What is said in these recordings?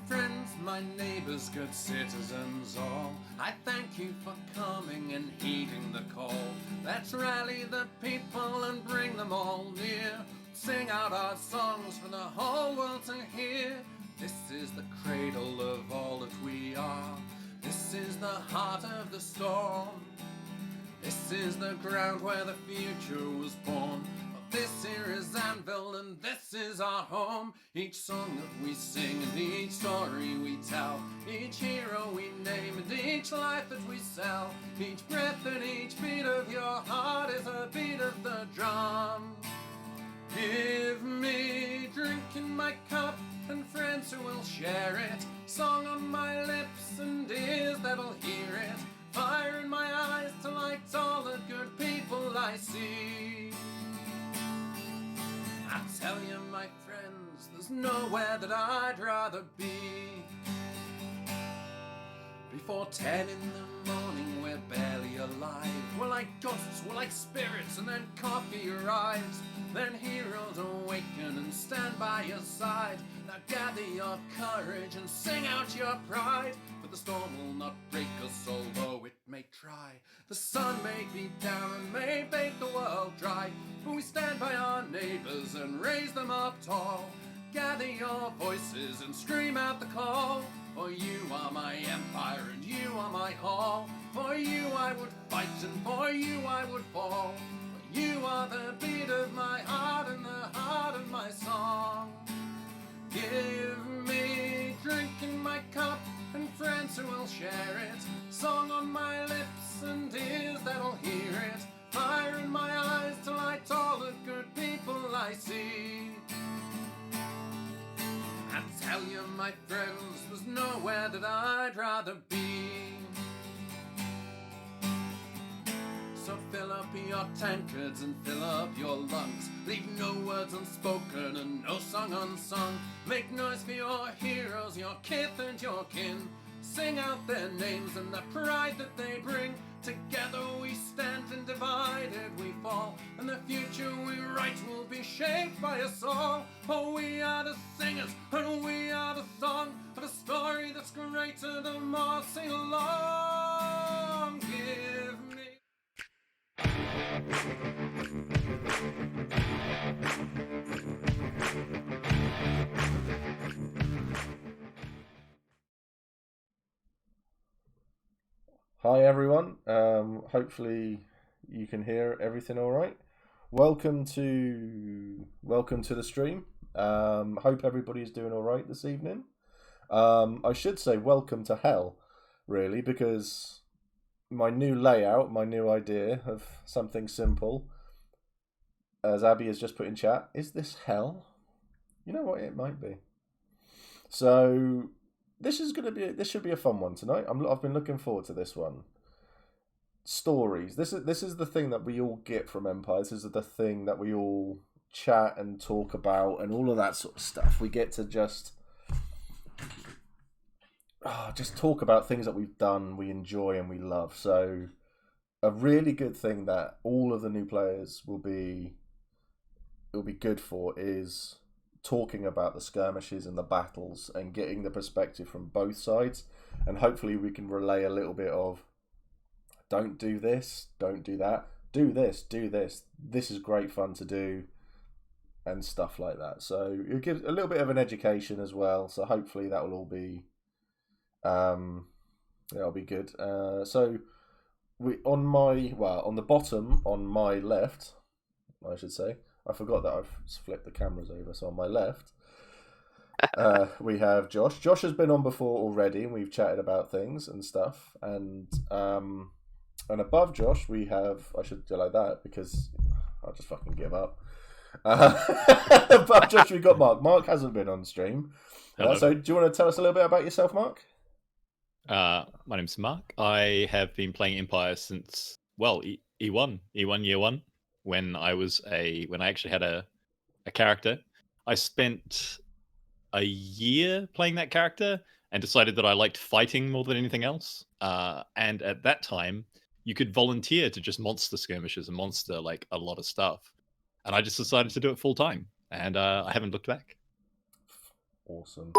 friends, my neighbors, good citizens all, I thank you for coming and heeding the call. Let's rally the people and bring them all near. Sing out our songs for the whole world to hear. This is the cradle of all that we are. This is the heart of the storm. This is the ground where the future was born. This here is Anvil and this is our home. Each song that we sing and each story we tell, each hero we name and each life that we sell, each breath and each beat of your heart is a beat of the drum. Give me drink in my cup and friends who will share it, song on my lips and ears that'll hear it, fire in my eyes to light all the good people I see. I tell you, my friends, there's nowhere that I'd rather be. Before 10 in the morning, we're barely alive. We're like ghosts, we're like spirits, and then coffee arrives. Then heroes awaken and stand by your side. Now gather your courage and sing out your pride. For the storm will not break us, although it may try. The sun may be down and may bake the world dry, but we stand by our neighbors and raise them up tall. Gather your voices and scream out the call. For you are my empire and you are my hall. For you I would fight and for you I would fall. For you are the beat of my heart and the heart of my song. Give me drink in my cup and friends who will share it, song on my lips and ears that'll hear it, fire in my eyes to light all the good people I see. I tell you, my friends, there's nowhere that I'd rather be. So fill up your tankards and fill up your lungs. Leave no words unspoken and no song unsung. Make noise for your heroes, your kith and your kin. Sing out their names and the pride that they bring. Together we stand and divided we fall. And the future we write will be shaped by us all. Oh, we are the singers and we are the song of a story that's greater than more. Sing along, give me. Hi everyone, hopefully you can hear everything all right. Welcome to the stream. Hope everybody's doing all right this evening. I should say welcome to hell, really, because my new layout, my new idea of something simple, as Abby has just put in chat, is this hell? You know what, it might be. So this should be a fun one tonight. I've been looking forward to this one. Stories. This is the thing that we all get from Empire. This is the thing that we all chat and talk about and all of that sort of stuff. We get to just talk about things that we've done, we enjoy and we love. So a really good thing that all of the new players will be good for is talking about the skirmishes and the battles and getting the perspective from both sides, and hopefully we can relay a little bit of don't do this, don't do that, do this, this is great fun to do, and stuff like that. So it gives a little bit of an education as well, so hopefully that will all be that'll be good. So we on the bottom on my left, I should say, I forgot that I've flipped the cameras over. So on my left, we have Josh. Josh has been on before already, and we've chatted about things and stuff. And above Josh, we have, I should do like that because I'll just fucking give up. Above Josh, we've got Mark. Mark hasn't been on stream. So do you want to tell us a little bit about yourself, Mark? My name's Mark. I have been playing Empire since, E1 year one. When I actually had a character. I spent a year playing that character and decided that I liked fighting more than anything else. And at that time, you could volunteer to just monster skirmishes and monster like a lot of stuff. And I just decided to do it full time. And I haven't looked back. Awesome.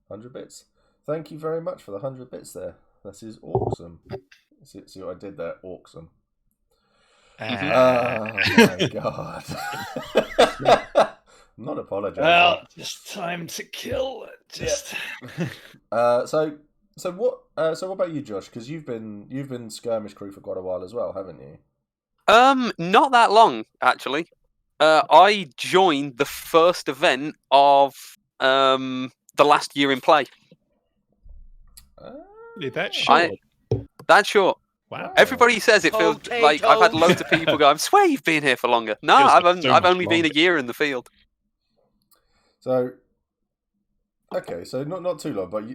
100 bits. Thank you very much for the 100 bits there. This is awesome. See what I did there? Awesome. Oh my god. I'm not apologising. Well, just time to kill. Just. So what about you, Josh? Because you've been Skirmish Crew for quite a while as well, haven't you? Not that long actually. I joined the first event of the last year in play. That's short. That's short. Wow. Everybody says it feels like I've had loads of people go, I swear you've been here for longer. No, Feels I've like so I've much only been a longer. year in the field. So, okay, so not too long, but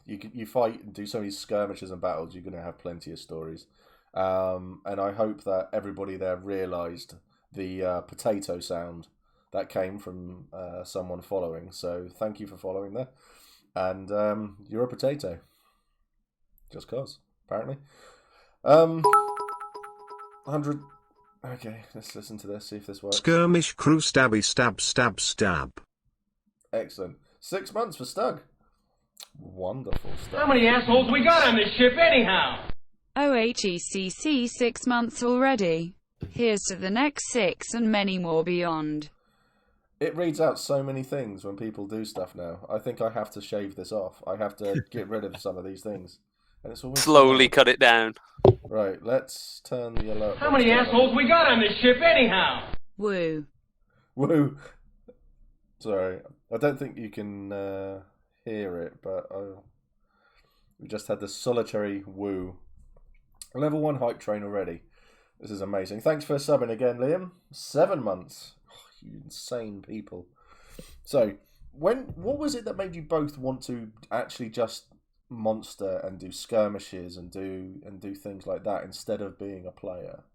you fight and do so many skirmishes and battles. You're going to have plenty of stories, and I hope that everybody there realised the potato sound that came from someone following. So thank you for following there, and you're a potato, just cause apparently. 100. Okay, let's listen to this. See if this works. Skirmish Crew stabby stab stab stab. Excellent. 6 months for Stug. Wonderful stuff. How many assholes we got on this ship anyhow? OHECC 6 months already. Here's to the next 6 and many more beyond. It reads out so many things when people do stuff now. I think I have to shave this off. I have to get rid of some of these things. And it's always Slowly cut it down. Right, let's turn the alert. How many assholes we got on this ship anyhow? Woo. Woo! Sorry, I don't think you can hear it, but we just had the solitary woo. Level 1 hype train already. This is amazing. Thanks for subbing again, Liam. 7 months. Oh, you insane people. So, what was it that made you both want to actually just monster and do skirmishes and do things like that instead of being a player?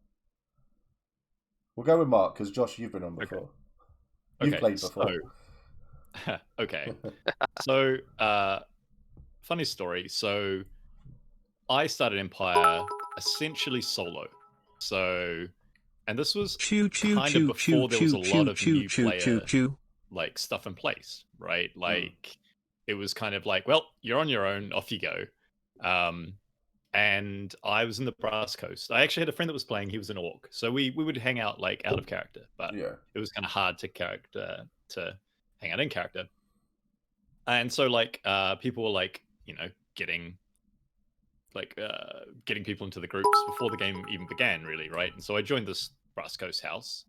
We'll go with Mark because Josh, you've been on before. You've played before. So, okay. So, funny story. So, I started Empire essentially solo. So, and this was kind of before there was a lot of new player like stuff in place, right? Like it was kind of like, well, you're on your own, off you go. And I was in the Brass Coast. I actually had a friend that was playing. He was an orc, so we would hang out like out of character, but it was kind of hard to hang out in character. And so like people were like, you know, getting people into the groups before the game even began, really, right? And so I joined this Brass Coast house,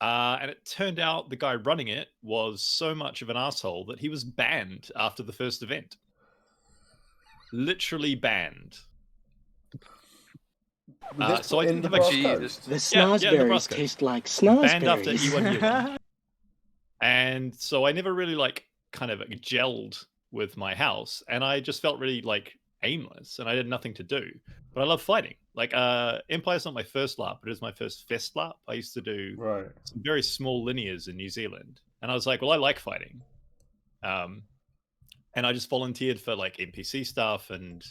and it turned out the guy running it was so much of an asshole that he was banned after the first event. Literally banned. So I didn't have a Jesus. The snozberries taste like snozberries. Banned after E1 year one. And so I never really like kind of gelled with my house, and I just felt really like aimless, and I had nothing to do. But I love fighting. Like Empire's not my first LARP, but it was my first fest LARP. I used to do some very small linears in New Zealand, and I was like, well, I like fighting. And I just volunteered for like NPC stuff and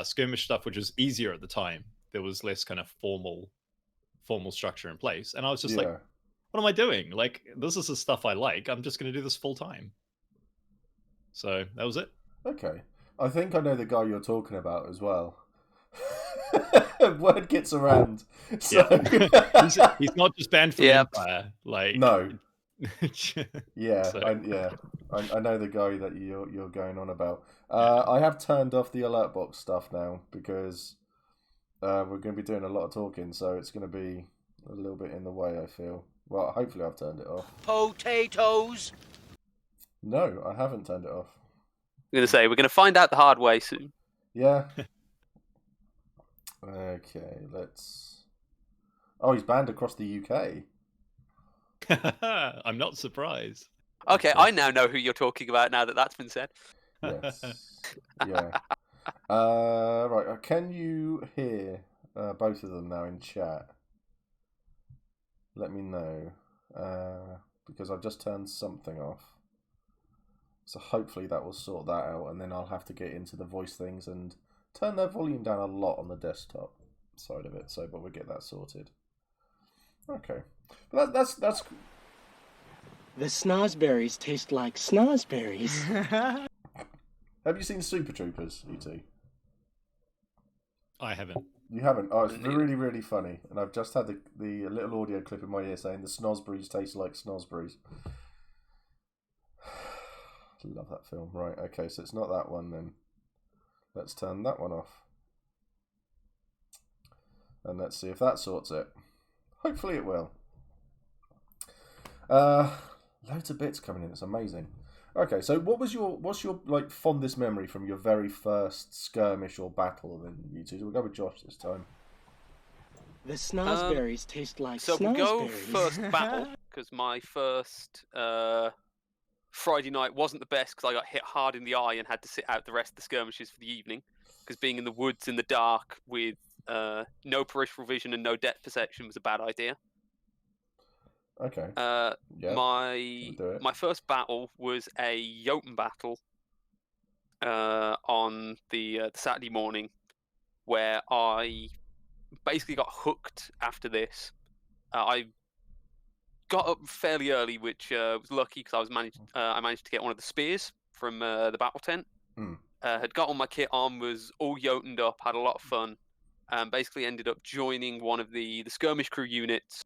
skirmish stuff, which was easier at the time. There was less kind of formal structure in place, and I was just like, what am I doing? Like, this is the stuff I like. I'm just going to do this full time. So that was it. Okay. I think I know the guy you're talking about as well. Word gets around. So... Yeah. he's not just banned from Empire. Like no. Yeah, so... I know the guy that you're going on about. I have turned off the alert box stuff now because we're going to be doing a lot of talking, so it's going to be a little bit in the way, I feel. Well, hopefully I've turned it off. Potatoes. No, I haven't turned it off. I'm going to say, we're going to find out the hard way soon. Yeah. Okay, let's... Oh, he's banned across the UK. I'm not surprised. Okay, I now know who you're talking about now that that's been said. Yes. Yeah. Right, can you hear both of them now in chat? Let me know. Because I've just turned something off. So hopefully that will sort that out, and then I'll have to get into the voice things and turn their volume down a lot on the desktop side of it. But we'll get that sorted. Okay, but that's The snozberries taste like snozberries. Have you seen Super Troopers, you two? I haven't. You haven't? Oh, it's really, really funny. And I've just had the little audio clip in my ear saying the snozberries taste like snozberries. Love that film. Right, okay, so it's not that one then. Let's turn that one off. And let's see if that sorts it. Hopefully it will. Loads of bits coming in. It's amazing. Okay, so what's your like fondest memory from your very first skirmish or battle then, you two? We'll go with Josh this time. The snozberries taste like so snozberries. we'll go first battle, because my first Friday night wasn't the best because I got hit hard in the eye and had to sit out the rest of the skirmishes for the evening, because being in the woods in the dark with no peripheral vision and no depth perception was a bad idea. Okay. My first battle was a Jotun battle on the Saturday morning, where I basically got hooked after this. I got up fairly early, which was lucky because I managed to get one of the spears from the battle tent. Had got all my kit on, was all Jotuned up, had a lot of fun, and basically ended up joining one of the Skirmish Crew units,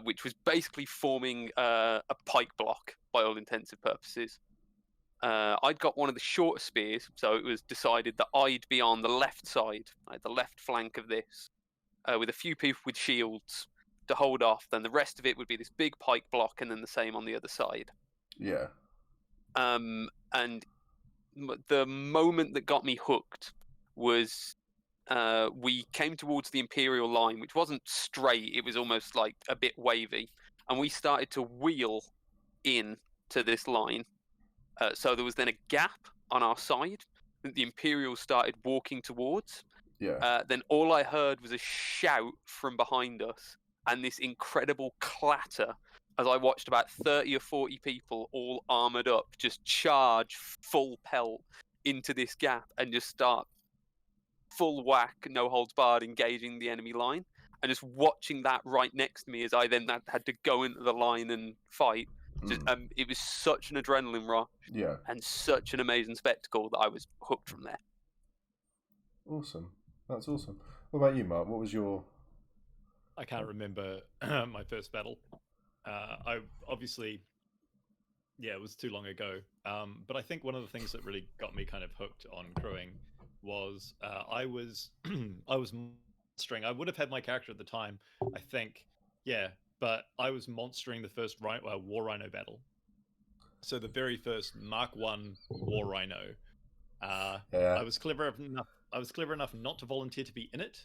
which was basically forming a pike block by all intensive purposes. I'd got one of the shorter spears, so it was decided that I'd be on the left side, like the left flank of this, with a few people with shields to hold off. Then the rest of it would be this big pike block, and then the same on the other side. Yeah. And the moment that got me hooked was we came towards the Imperial line, which wasn't straight, it was almost like a bit wavy, and we started to wheel in to this line. So there was then a gap on our side that the Imperials started walking towards. Yeah. Then all I heard was a shout from behind us and this incredible clatter as I watched about 30 or 40 people all armoured up just charge full pelt into this gap and just start full whack, no holds barred, engaging the enemy line. And just watching that right next to me as I then had to go into the line and fight. Just, it was such an adrenaline rush, and such an amazing spectacle that I was hooked from there. Awesome. That's awesome. What about you, Mark? What was your... I can't remember my first battle. I obviously, it was too long ago. But I think one of the things that really got me kind of hooked on crewing was I was monstering. I would have had my character at the time, I think, but I was monstering the first War Rhino battle. So the very first Mark 1 War Rhino. I was clever enough not to volunteer to be in it,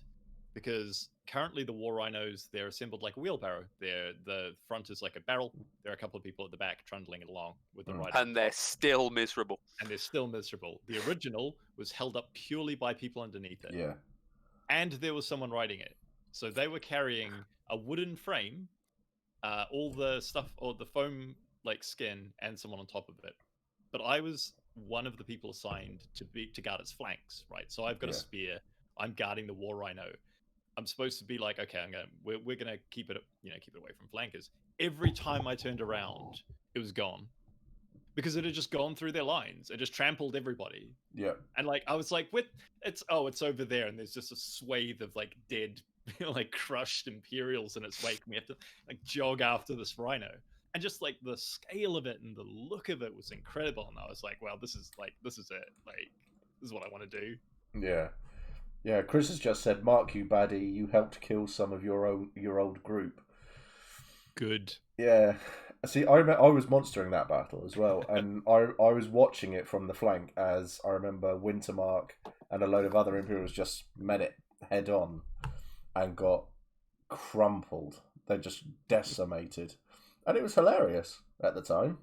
because currently the War Rhinos, they're assembled like a wheelbarrow. The front is like a barrel. There are a couple of people at the back trundling along with the rider. And they're still miserable. The original was held up purely by people underneath it. Yeah. And there was someone riding it. So they were carrying a wooden frame, all the stuff, or the foam like skin, and someone on top of it. But I was one of the people assigned to guard its flanks, right? So I've got a spear. I'm guarding the War Rhino. I'm supposed to be like, okay, we're gonna keep it away from flankers. Every time I turned around, it was gone, because it had just gone through their lines. It just trampled everybody. Yeah. And like I was like, it's over there, and there's just a swathe of like dead, like crushed Imperials in its wake. And we have to like jog after this Rhino, and just like the scale of it and the look of it was incredible. And I was like, wow, this is it. Like, this is what I want to do. Yeah. Yeah, Chris has just said, Mark, you baddie, you helped kill some of your old group. Good. Yeah. See, I was monstering that battle as well, and I was watching it from the flank as I remember Wintermark and a load of other Imperials just met it head on and got crumpled. They just decimated. And it was hilarious at the time.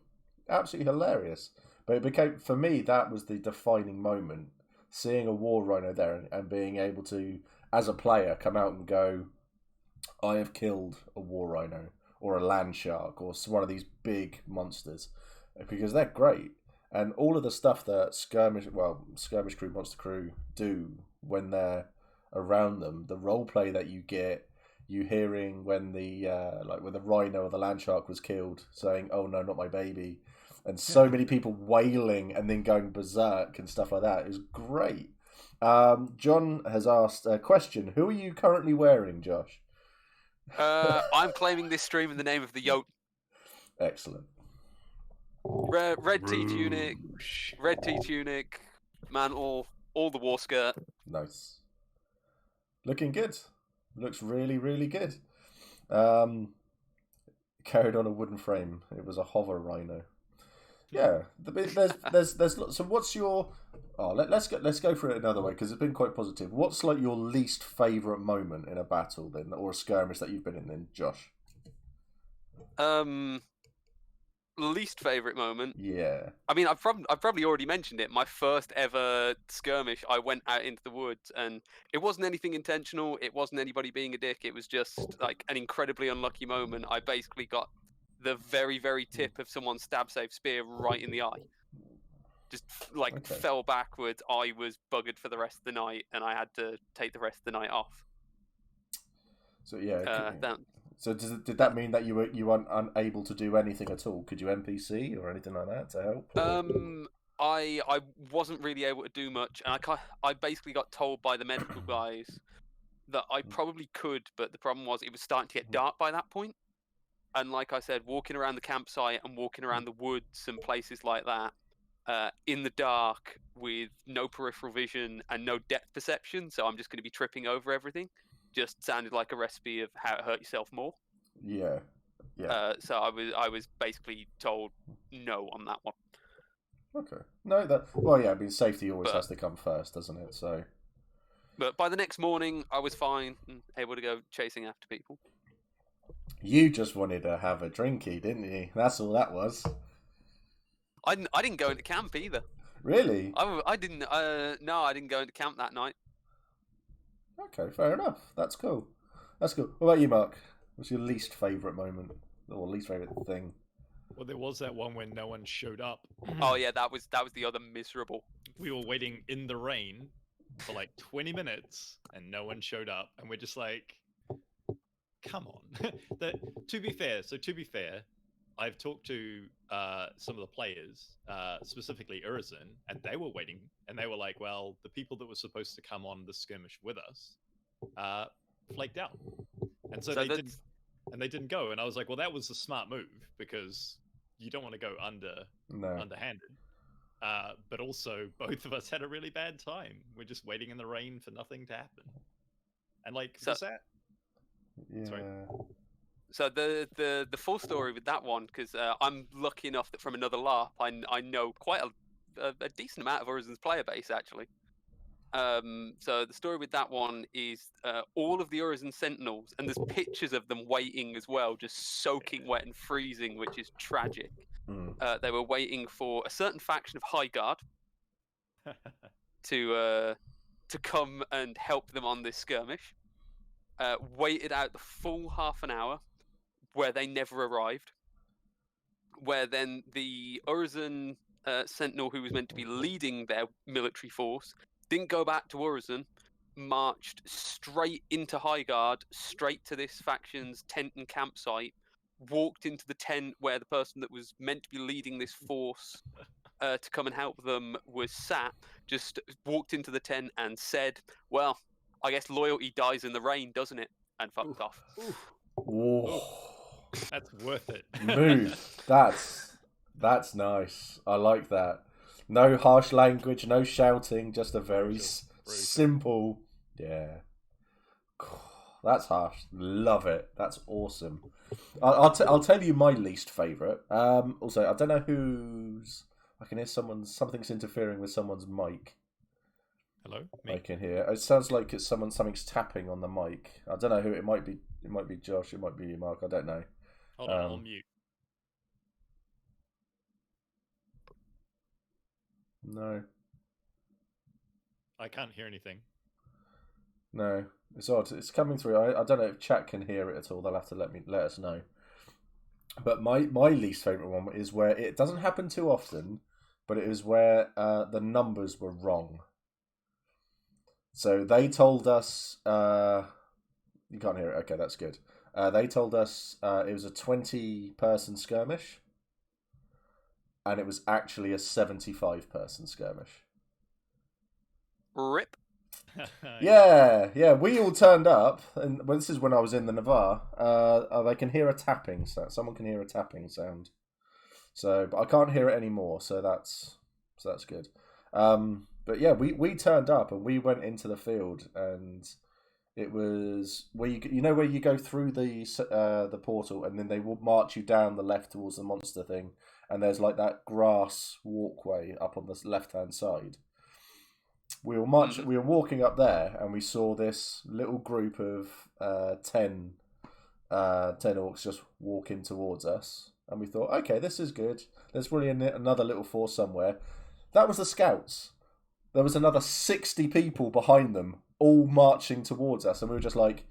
Absolutely hilarious. But it became, for me, that was the defining moment. Seeing a War Rhino there and being able to, as a player, come out and go, I have killed a War Rhino or a land shark or one of these big monsters, because they're great. And all of the stuff that Skirmish Crew, Monster Crew do when they're around them, the role play that you get, you hearing when the like when the rhino or the land shark was killed, saying, "Oh no, not my baby," and so many people wailing and then going berserk and stuff like that. It was great. John has asked a question: who are you currently wearing, Josh? I'm claiming this stream in the name of the Yote. Excellent. Red tea tunic, mantle, all the war skirt. Nice. Looking good. Looks really, really good. Carried on a wooden frame. It was a hover rhino. Yeah, there's lots. So what's your? Oh, let's go for it another way because it's been quite positive. What's like your least favourite moment in a battle then, or a skirmish that you've been in then, Josh? Least favorite moment. Yeah. I mean, I've probably already mentioned it. My first ever skirmish, I went out into the woods, and it wasn't anything intentional. It wasn't anybody being a dick. It was just like an incredibly unlucky moment. I basically got the very, very tip of someone's stab save spear right in the eye. Just like fell backwards. I was buggered for the rest of the night, and I had to take the rest of the night off. So yeah. So did that mean that you weren't unable to do anything at all? Could you NPC or anything like that to help? I wasn't really able to do much, and I basically got told by the medical guys that I probably could, but the problem was it was starting to get dark by that point. And like I said, walking around the campsite and walking around the woods and places like that, in the dark with no peripheral vision and no depth perception, so I'm just going to be tripping over everything. Just sounded like a recipe of how to hurt yourself more. Yeah. So I was basically told no on that one. Okay. No, I mean, safety always has to come first, doesn't it? So. But by the next morning, I was fine and able to go chasing after people. You just wanted to have a drinky, didn't you? That's all that was. I didn't go into camp either. Really? I didn't. No, I didn't go into camp that night. Okay, fair enough. That's cool. What about you, Mark? What's your least favourite moment or least favourite thing? Well, there was that one when no one showed up. Oh yeah, that was the other miserable. We were waiting in the rain for like 20 minutes and no one showed up, and we're just like, come on. To be fair, I've talked to some of the players, specifically Urizen, and they were waiting, and they were like, well, the people that were supposed to come on the skirmish with us flaked out. And so they didn't go. And I was like, well, that was a smart move, because you don't want to go underhanded. But also, both of us had a really bad time. We're just waiting in the rain for nothing to happen. And like, was that? Yeah. Sorry. So the full story with that one, because I'm lucky enough that from another LARP, I know quite a decent amount of Urizen's player base, actually. So the story with that one is all of the Urizen Sentinels, and there's pictures of them waiting as well, just soaking wet and freezing, which is tragic. They were waiting for a certain faction of High Guard to come and help them on this skirmish. Waited out the full half an hour, where they never arrived. Where then the Urizen Sentinel, who was meant to be leading their military force, didn't go back to Urizen, marched straight into High Guard, straight to this faction's tent and campsite, walked into the tent where the person that was meant to be leading this force to come and help them was sat, just walked into the tent and said, well, I guess loyalty dies in the rain, doesn't it? And fucked off. Whoa. That's worth it. Move. That's nice. I like that. No harsh language, no shouting, just a very simple. Yeah. That's harsh. Love it. That's awesome. I'll tell you my least favourite. Also, I don't know who's. I can hear something's interfering with someone's mic. Hello? Me? I can hear. It sounds like it's something's tapping on the mic. I don't know who it might be. It might be Josh. It might be you, Mark. I don't know. Hold on, I'll mute. No. I can't hear anything. No, it's odd. It's coming through. I don't know if chat can hear it at all. They'll have to let us know. But my least favourite one is where it doesn't happen too often, but it is where the numbers were wrong. So they told us You can't hear it. Okay, that's good. They told us it was a 20-person skirmish, and it was actually a 75-person skirmish. Rip. Yeah. We all turned up, and this is when I was in the Navarre. They can hear a tapping sound. Someone can hear a tapping sound. So, but I can't hear it anymore. So that's good. But yeah, we turned up and we went into the field, and it was where where you go through the portal, and then they will march you down the left towards the monster thing, and there's like that grass walkway up on the left-hand side. We were walking up there, and we saw this little group of 10 orcs just walking towards us, and we thought, okay, this is good. There's really another little force somewhere. That was the scouts. There was another 60 people behind them, all marching towards us, and we were just like,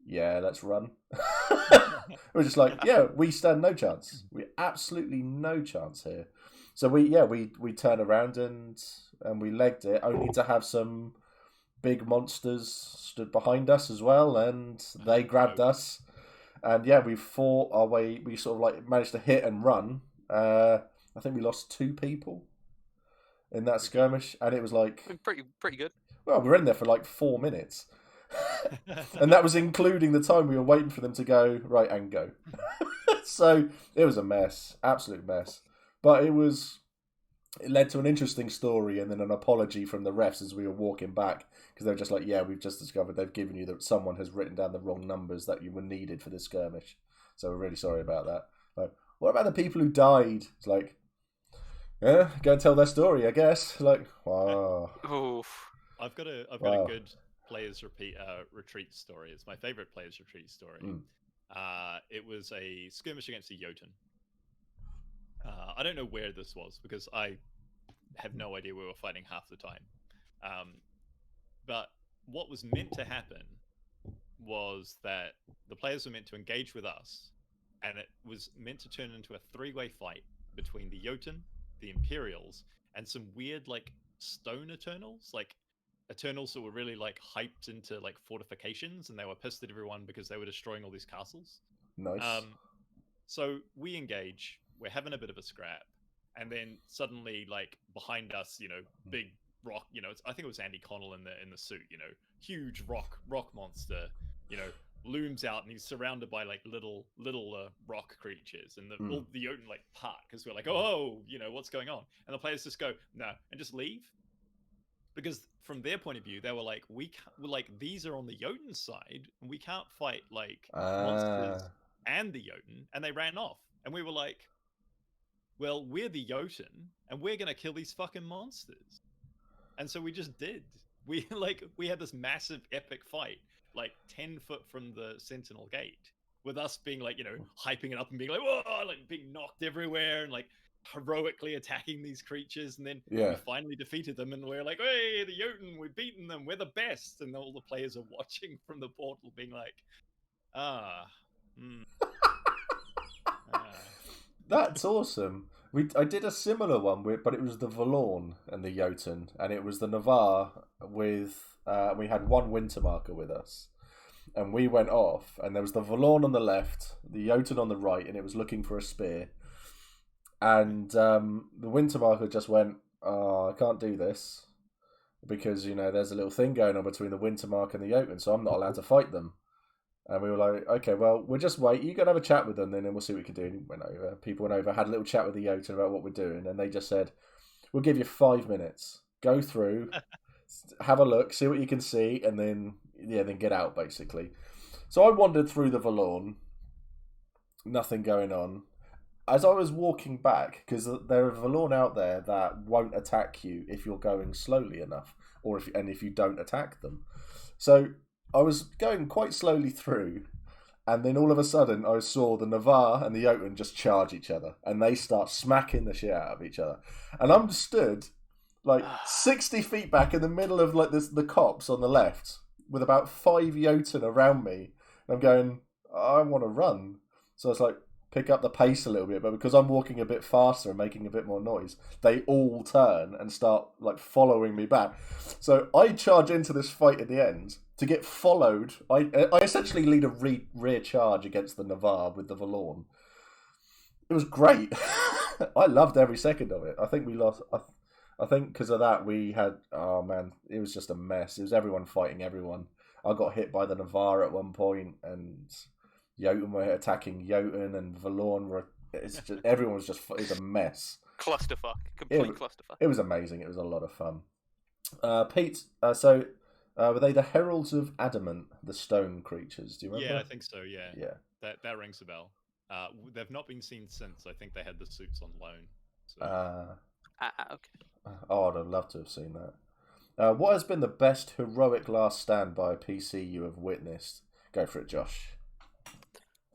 yeah, let's run. We were just like, yeah, we stand no chance. We absolutely no chance here. So we turned around and we legged it, only to have some big monsters stood behind us as well, and they grabbed us. And yeah, we fought our way. We sort of like managed to hit and run. I think we lost 2 people in that skirmish, and it was like pretty good. Well, we were in there for like 4 minutes, and that was including the time we were waiting for them to go right and go. So it was a mess, absolute mess. But it led to an interesting story, and then an apology from the refs as we were walking back, because they were just like, yeah, we've just discovered they've given you that someone has written down the wrong numbers that you were needed for this skirmish. So we're really sorry about that. Like, what about the people who died? It's like, yeah, go and tell their story, I guess. Like, wow. Oof. I've got a good players retreat story. It's my favorite players retreat story. It was a skirmish against a Jotun. I don't know where this was, because I have no idea where we were fighting half the time. But what was meant to happen was that the players were meant to engage with us, and it was meant to turn into a 3-way fight between the Jotun, the Imperials, and some weird like stone Eternals, like Eternals that were really like hyped into like fortifications, and they were pissed at everyone because they were destroying all these castles. Nice. So we engage. We're having a bit of a scrap, and then suddenly, like behind us, big rock. I think it was Andy Connell in the suit. Huge rock monster. Looms out, and he's surrounded by like little rock creatures, and all the Jotun like part, because we're like, oh, what's going on? And the players just go no, and just leave, because from their point of view, they were like, these are on the Jotun side, and we can't fight like monsters and the Jotun, and they ran off, and we were like, well, we're the Jotun, and we're gonna kill these fucking monsters. And so we just did. We had this massive epic fight, like 10 foot from the Sentinel Gate, with us being like, hyping it up and being like, whoa, like being knocked everywhere, and like heroically attacking these creatures. And then we finally defeated them, and we're like, hey, the Jotun, we've beaten them, we're the best. And all the players are watching from the portal being like, That's awesome. I did a similar one but it was the Valorn and the Jotun, and it was the Navarre with we had one winter marker with us, and we went off, and there was the Valorn on the left, the Jotun on the right, and it was looking for a spear, and the winter marker just went, I can't do this because there's a little thing going on between the winter marker and the Jotun, so I'm not allowed to fight them. And we were like, okay, well, we'll just wait. You go and have a chat with them, then we'll see what we can do. And went over. People went over, had a little chat with the Jotun about what we're doing, and they just said, we'll give you 5 minutes. Go through, have a look, see what you can see, and then get out, basically. So I wandered through the Valorn, nothing going on. As I was walking back, because there are Valorn out there that won't attack you if you're going slowly enough, or if you don't attack them. So I was going quite slowly through, and then all of a sudden I saw the Navarre and the Jotun just charge each other, and they start smacking the shit out of each other. And I'm stood like 60 feet back in the middle of like the copse on the left, with about 5 Jotun around me, and I'm going, I want to run. So I was like, pick up the pace a little bit, but because I'm walking a bit faster and making a bit more noise, they all turn and start like following me back. So I charge into this fight at the end to get followed. I essentially lead a rear charge against the Navarre with the Valorn. It was great. I loved every second of it. I think we lost. I think because of that we had. Oh man, it was just a mess. It was everyone fighting everyone. I got hit by the Navarre at one point, and Jotun were attacking Jotun, and Valorn were. It's just everyone was just. It was a mess. Clusterfuck, complete clusterfuck. It was amazing. It was a lot of fun. Pete, so were they the Heralds of Adamant, the stone creatures? Do you remember? Yeah, I think so. Yeah. Yeah. That rings a bell. They've not been seen since. I think they had the suits on loan. So. Okay. Oh, I'd have loved to have seen that. What has been the best heroic last stand by a PC you have witnessed? Go for it, Josh.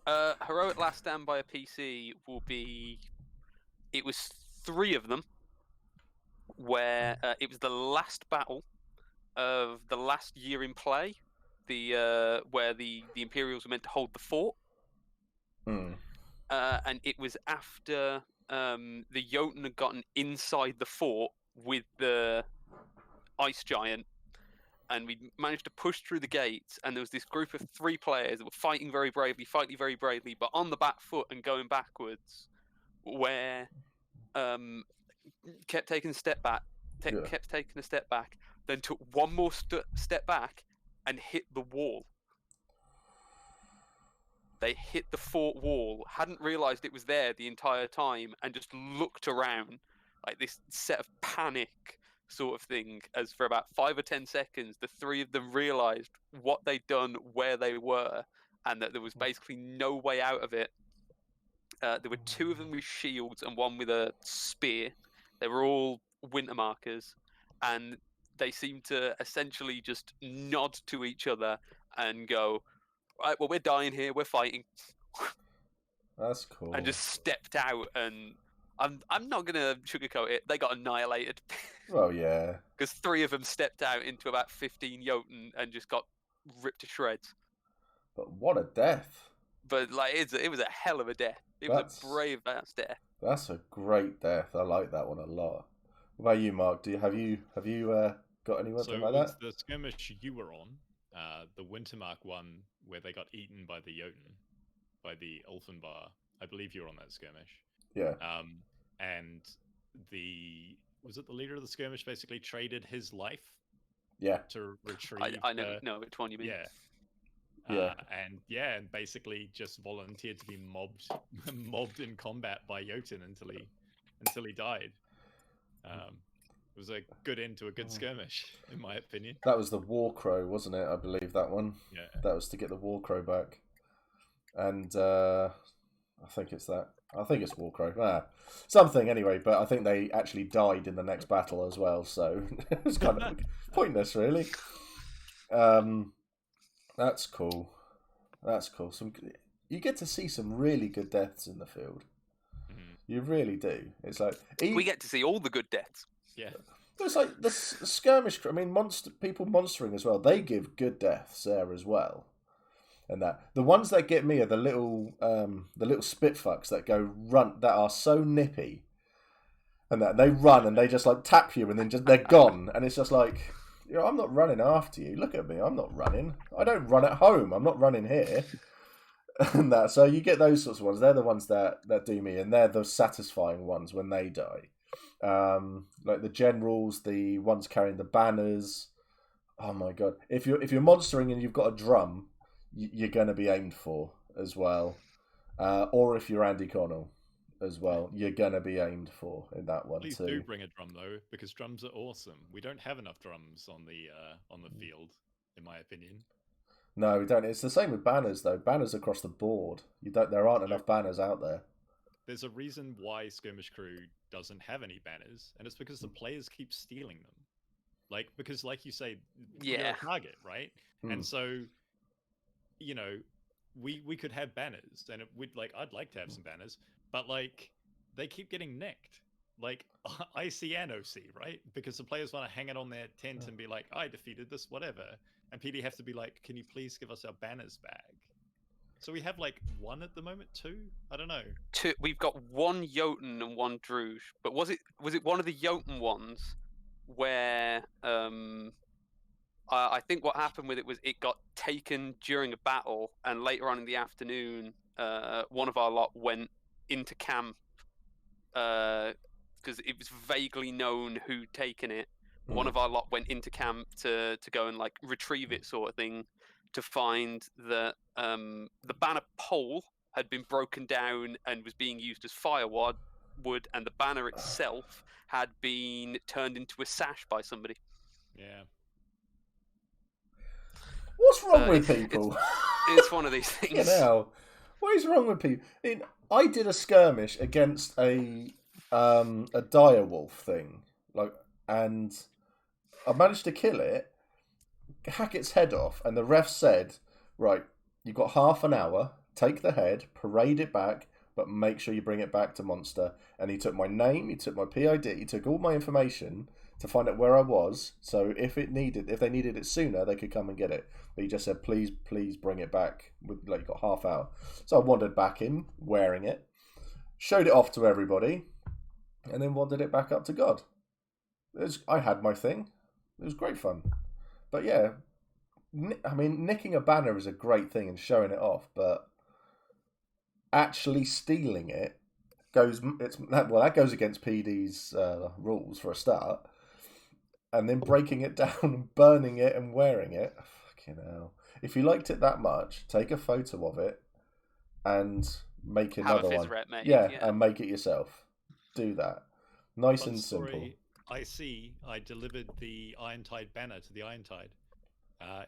Heroic last stand by a PC will be. It was 3 of them, where it was the last battle of the last year in play, where the Imperials were meant to hold the fort. And it was after the Jotun had gotten inside the fort with the ice giant, and we managed to push through the gates, and there was this group of 3 players that were fighting very bravely, but on the back foot and going backwards, where kept taking a step back, kept taking a step back, then took one more step back and hit the wall. They hit the fort wall, hadn't realised it was there the entire time, and just looked around like this set of panic sort of thing, as for about 5 or 10 seconds, the 3 of them realised what they'd done, where they were, and that there was basically no way out of it. There were 2 of them with shields and 1 with a spear. They were all winter markers, and they seemed to essentially just nod to each other and go, right, well, we're dying here, we're fighting. That's cool. And just stepped out, and I'm not gonna sugarcoat it. They got annihilated. Well, yeah. Because 3 of them stepped out into about 15 Jotun and just got ripped to shreds. But what a death! But like, it was a hell of a death. It was a brave ass death. That's a great death. I like that one a lot. What about you, Mark? Have you got anyone like that? So the skirmish you were on, the Wintermark one, where they got eaten by the Jotun, by the Ulfenbar. I believe you were on that skirmish. Yeah. And was it the leader of the skirmish basically traded his life? Yeah. To retrieve. I know which one you mean. Yeah. And basically just volunteered to be mobbed in combat by Jotun until he died. It was a good end to a good skirmish, in my opinion. That was the War Crow, wasn't it? I believe that one. Yeah. That was to get the War Crow back. And I think it's that. I think it's War Crow. Something anyway, but I think they actually died in the next battle as well, so it was kind of pointless, really. That's cool. That's cool. You get to see some really good deaths in the field. Mm-hmm. You really do. It's like we get to see all the good deaths. Yeah. It's like the skirmish. I mean, people monstering as well. They give good deaths there as well. And that the ones that get me are the little spitfucks that go run, that are so nippy, and that they run and they just like tap you and then they're gone, and it's just like, I'm not running after you. Look at me, I'm not running. I don't run at home. I'm not running here. And that, so you get those sorts of ones. They're the ones that do me, and they're the satisfying ones when they die. Like the generals, the ones carrying the banners. Oh my god! If you're monstering and you've got a drum, you're going to be aimed for as well. Or if you're Andy Connell as well, you're going to be aimed for in that one. Please too. do bring a drum though, because drums are awesome. We don't have enough drums on the field, in my opinion. No, we don't. It's the same with banners though. Banners across the board. There aren't enough banners out there. There's a reason why Skirmish Crew doesn't have any banners, and it's because the players keep stealing them. Because like you say, you're a target, right? And so, we could have banners, and I'd like to have some banners, but they keep getting nicked. IC and OC, right? Because the players want to hang it on their tent and be like, I defeated this, whatever. And PD have to be like, can you please give us our banners back? So we have like one at the moment, two? I don't know. We've got one Jotun and one Druge, but was it one of the Jotun ones where I think what happened with it was it got taken during a battle, and later on in the afternoon, one of our lot went into camp because it was vaguely known who'd taken it. One of our lot went into camp to go and like retrieve it, sort of thing, to find that the banner pole had been broken down and was being used as firewood, and the banner itself had been turned into a sash by somebody. Yeah. What's wrong with people? It's one of these things. What is wrong with people? I did a skirmish against a dire wolf thing, and I managed to kill it, hack its head off, and the ref said, "Right, you've got half an hour. Take the head, parade it back, but make sure you bring it back to Monster." And he took my name, he took my PID, he took all my information to find out where I was. So if they needed it sooner, they could come and get it. But he just said, "Please bring it back." With you've got half hour. So I wandered back in, wearing it, showed it off to everybody, and then wandered it back up to God. I had my thing. It was great fun. But yeah, I mean, nicking a banner is a great thing and showing it off, but actually stealing it that goes against PD's rules for a start. And then breaking it down and burning it and wearing it, fucking hell. If you liked it that much, take a photo of it and make another one. Made, yeah, and make it yourself. Do that. Nice Fun and story, simple. I delivered the Iron Tide banner to the Iron Tide.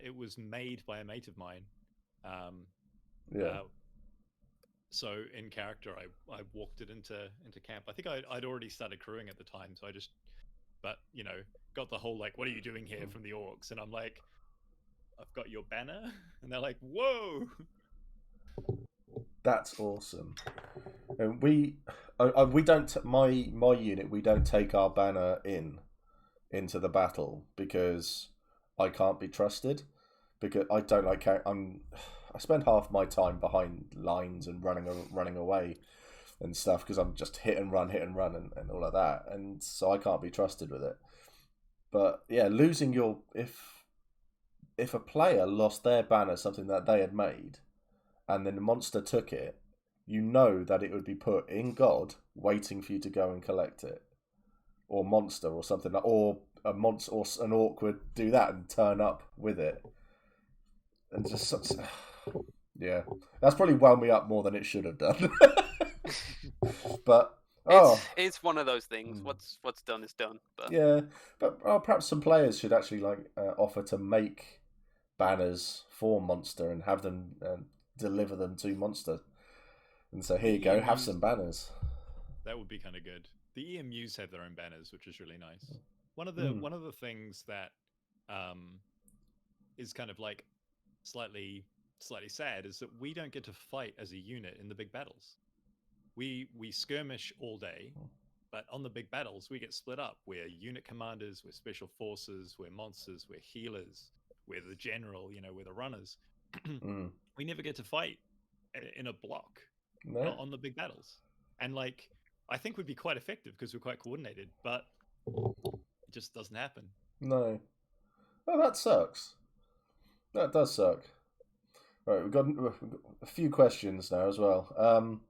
It was made by a mate of mine. So in character, I walked it into camp. I think I'd already started crewing at the time, so but you know, got the whole like, "What are you doing here?" from the orcs, and I'm like, "I've got your banner," and they're like, "Whoa!" That's awesome. And we don't. My unit, we don't take our banner into the battle because I can't be trusted. Because I don't like. I spend half my time behind lines and running away and stuff because I'm just hit and run and all of that, and so I can't be trusted with it. But yeah, losing if a player lost their banner, something that they had made, and then the monster took it, you know that it would be put in God, waiting for you to go and collect it, or monster or something, or a monster or an orc would do that and turn up with it, and just such. Yeah, that's probably wound me up more than it should have done. But it's one of those things. What's done is done. But yeah, but perhaps some players should actually offer to make banners for Monster and have them deliver them to Monster, and say, "Here you go, have some banners." That would be kind of good. The EMUs have their own banners, which is really nice. One of the things that is kind of like slightly sad is that we don't get to fight as a unit in the big battles. We skirmish all day, but on the big battles we get split up. We're unit commanders, we're special forces, we're monsters, we're healers, we're the general, we're the runners. We never get to fight in a block on the big battles. And like, I think we'd be quite effective because we're quite coordinated, but it just doesn't happen. No. Well, that sucks. That does suck. All right, we've got a few questions now as well.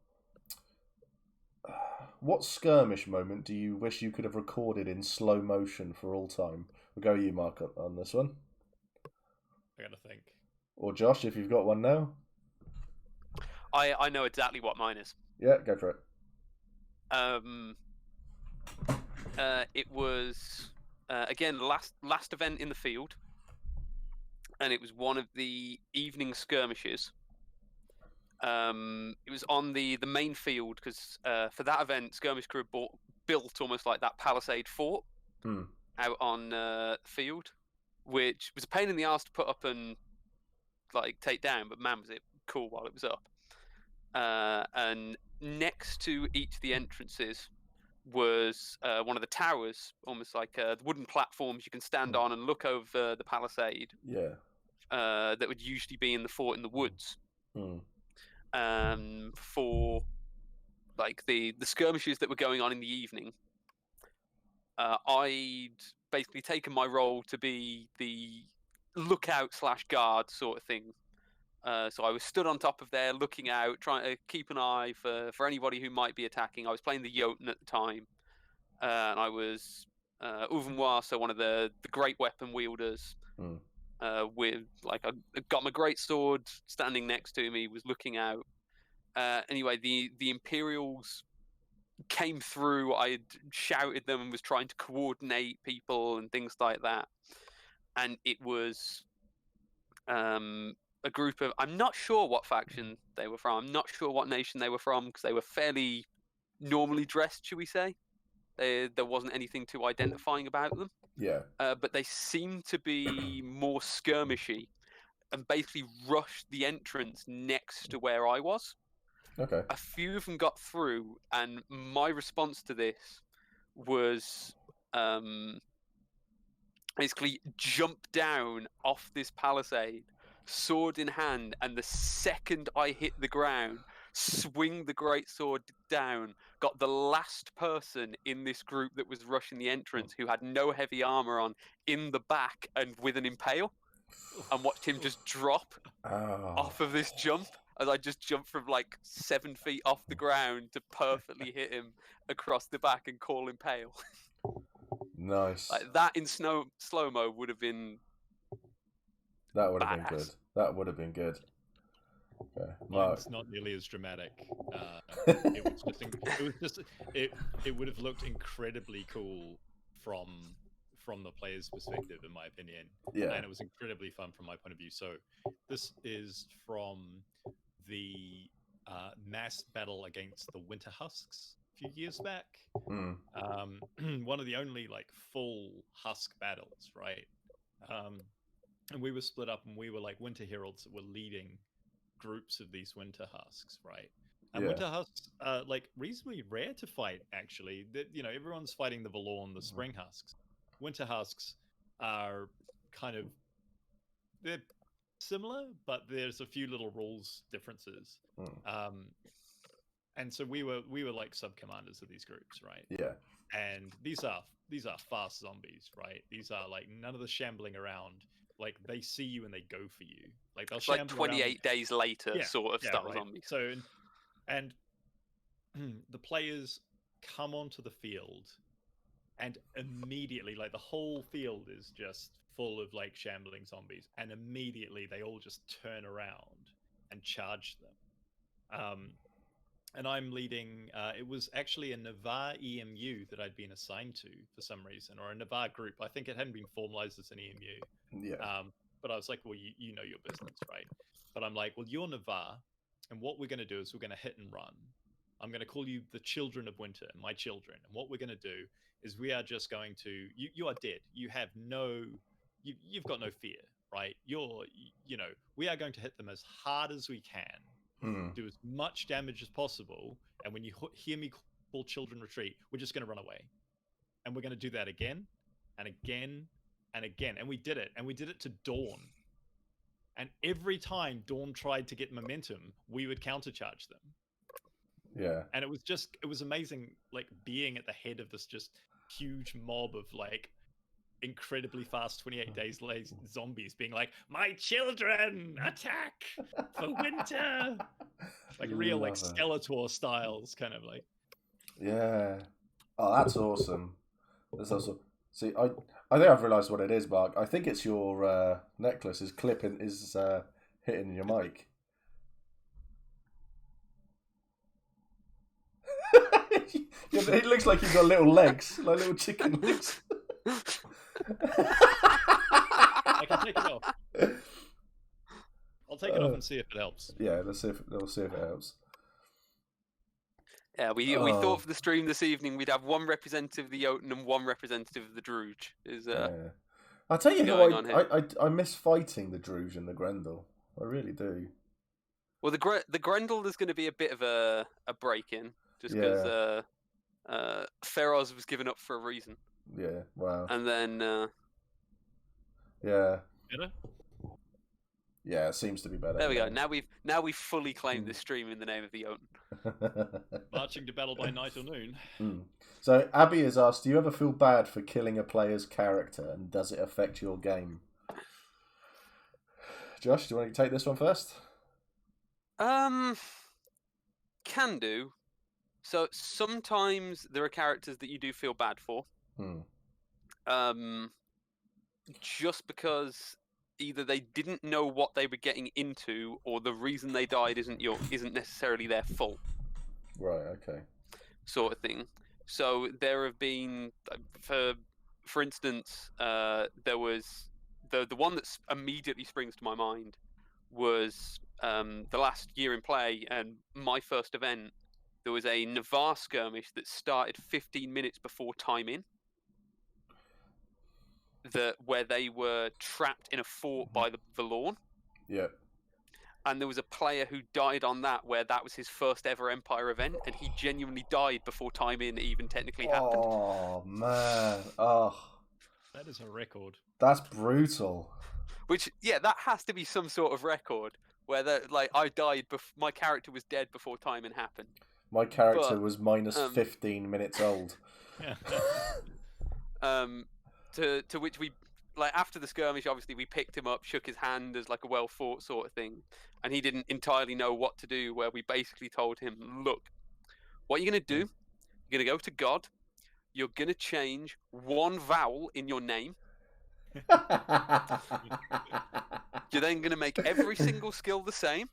What skirmish moment do you wish you could have recorded in slow motion for all time? We'll go you, Mark, on this one. I gotta think. Or Josh, if you've got one now. I know exactly what mine is. Yeah, go for it. It was again last event in the field, and it was one of the evening skirmishes. It was on the main field because for that event, Skirmish Crew built almost like that palisade fort out on the field, which was a pain in the arse to put up and like take down, but man, was it cool while it was up. And next to each of the entrances was one of the towers, almost like the wooden platforms you can stand on and look over the palisade. Yeah. That would usually be in the fort in the woods. for like the skirmishes that were going on in the evening. I'd basically taken my role to be the lookout / guard sort of thing. So I was stood on top of there, looking out, trying to keep an eye for anybody who might be attacking. I was playing the Jotun at the time, and I was Ouvenoir, so one of the great weapon wielders. With like I got my great sword standing next to me, was looking out. Anyway, the Imperials came through. I had shouted them and was trying to coordinate people and things like that. And it was a group of, I'm not sure what faction they were from. I'm not sure what nation they were from, because they were fairly normally dressed, should we say. There wasn't anything too identifying about them. Yeah. But they seemed to be more skirmishy and basically rushed the entrance next to where I was. Okay. A few of them got through, and my response to this was basically jump down off this palisade, sword in hand, and the second I hit the ground, swing the great sword down, got the last person in this group that was rushing the entrance, who had no heavy armor on, in the back and with an impale, and watched him just drop off of this jump, as I just jumped from like 7 feet off the ground to perfectly hit him across the back and call impale. Nice. Like that in slow-mo would have been That would have badass. been good. That would have been good. Okay. Mine's not nearly as dramatic. It would have looked incredibly cool from the player's perspective, in my opinion. Yeah. And it was incredibly fun from my point of view. So this is from the mass battle against the Winter Husks a few years back. One of the only like full Husk battles, right? And we were split up, and we were like Winter Heralds that were leading groups of these Winter Husks, right? And Winter Husks are like reasonably rare to fight, actually. You know, everyone's fighting the Valorn, the Spring Husks. Winter Husks are kind of, they're similar, but there's a few little rules differences. And so we were like sub commanders of these groups, right? Yeah. And these are fast zombies, right? These are like none of the shambling around. Like they see you and they go for you. Like they'll like 28 days later sort of style right. zombies. So and the players come onto the field, and immediately, like the whole field is just full of like shambling zombies, and immediately they all just turn around and charge them. And I'm leading, it was actually a Navarre EMU that I'd been assigned to for some reason, or a Navarre group. I think it hadn't been formalized as an EMU. Yeah. But I was like, well, you know your business, right? But I'm like, well, you're Navarre, and what we're going to do is we're going to hit and run. I'm going to call you the children of winter, my children. And what we're going to do is we are just going to, you are dead. You have you've got no fear, right? We are going to hit them as hard as we can. Do as much damage as possible, and when you hear me call children retreat, we're just going to run away, and we're going to do that again and again and again. And we did it to Dawn, and every time Dawn tried to get momentum, we would countercharge them. Yeah. And it was amazing, like being at the head of this just huge mob of like incredibly fast 28 days late zombies being like, my children, attack for winter. Like real like Skeletor styles, kind of like. Yeah. Oh, that's awesome. That's awesome. See, I think I've realised what it is, Mark. I think it's your necklace is hitting your mic. It looks like you've got little legs, like little chicken legs. I can take it off. I'll take it off and see if it helps. Yeah, let's see if it helps. Yeah, we thought for the stream this evening we'd have one representative of the Jotun and one representative of the Druge. I'll tell you who I miss fighting the Druge and the Grendel. I really do. Well, the Grendel is going to be a bit of a break-in, just because Feroz was given up for a reason. Yeah, wow. And then... yeah. Better? Yeah, it seems to be better. There we go. Now we've fully claimed this stream in the name of the Odin. Marching to battle by night or noon. So Abby has asked, do you ever feel bad for killing a player's character, and does it affect your game? Josh, do you want to take this one first? Can do. So sometimes there are characters that you do feel bad for. Just because either they didn't know what they were getting into, or the reason they died isn't necessarily their fault. Right. Okay. Sort of thing. So there have been, for instance, there was the one that immediately springs to my mind was the last year in play and my first event. There was a Navarre skirmish that started 15 minutes before time in. Where they were trapped in a fort by the Valorn. Yeah. And there was a player who died on that, where that was his first ever Empire event, and he genuinely died before time in even technically happened. Oh man. Oh. That is a record. That's brutal. Which, yeah, that has to be some sort of record where I died. My character was dead before time in happened. My character was minus 15 minutes old. To which we, after the skirmish, obviously we picked him up, shook his hand as like a well fought sort of thing, and he didn't entirely know what to do. Where we basically told him, look, what you're gonna do, you're gonna go to God, you're gonna change one vowel in your name. You're then gonna make every single skill the same,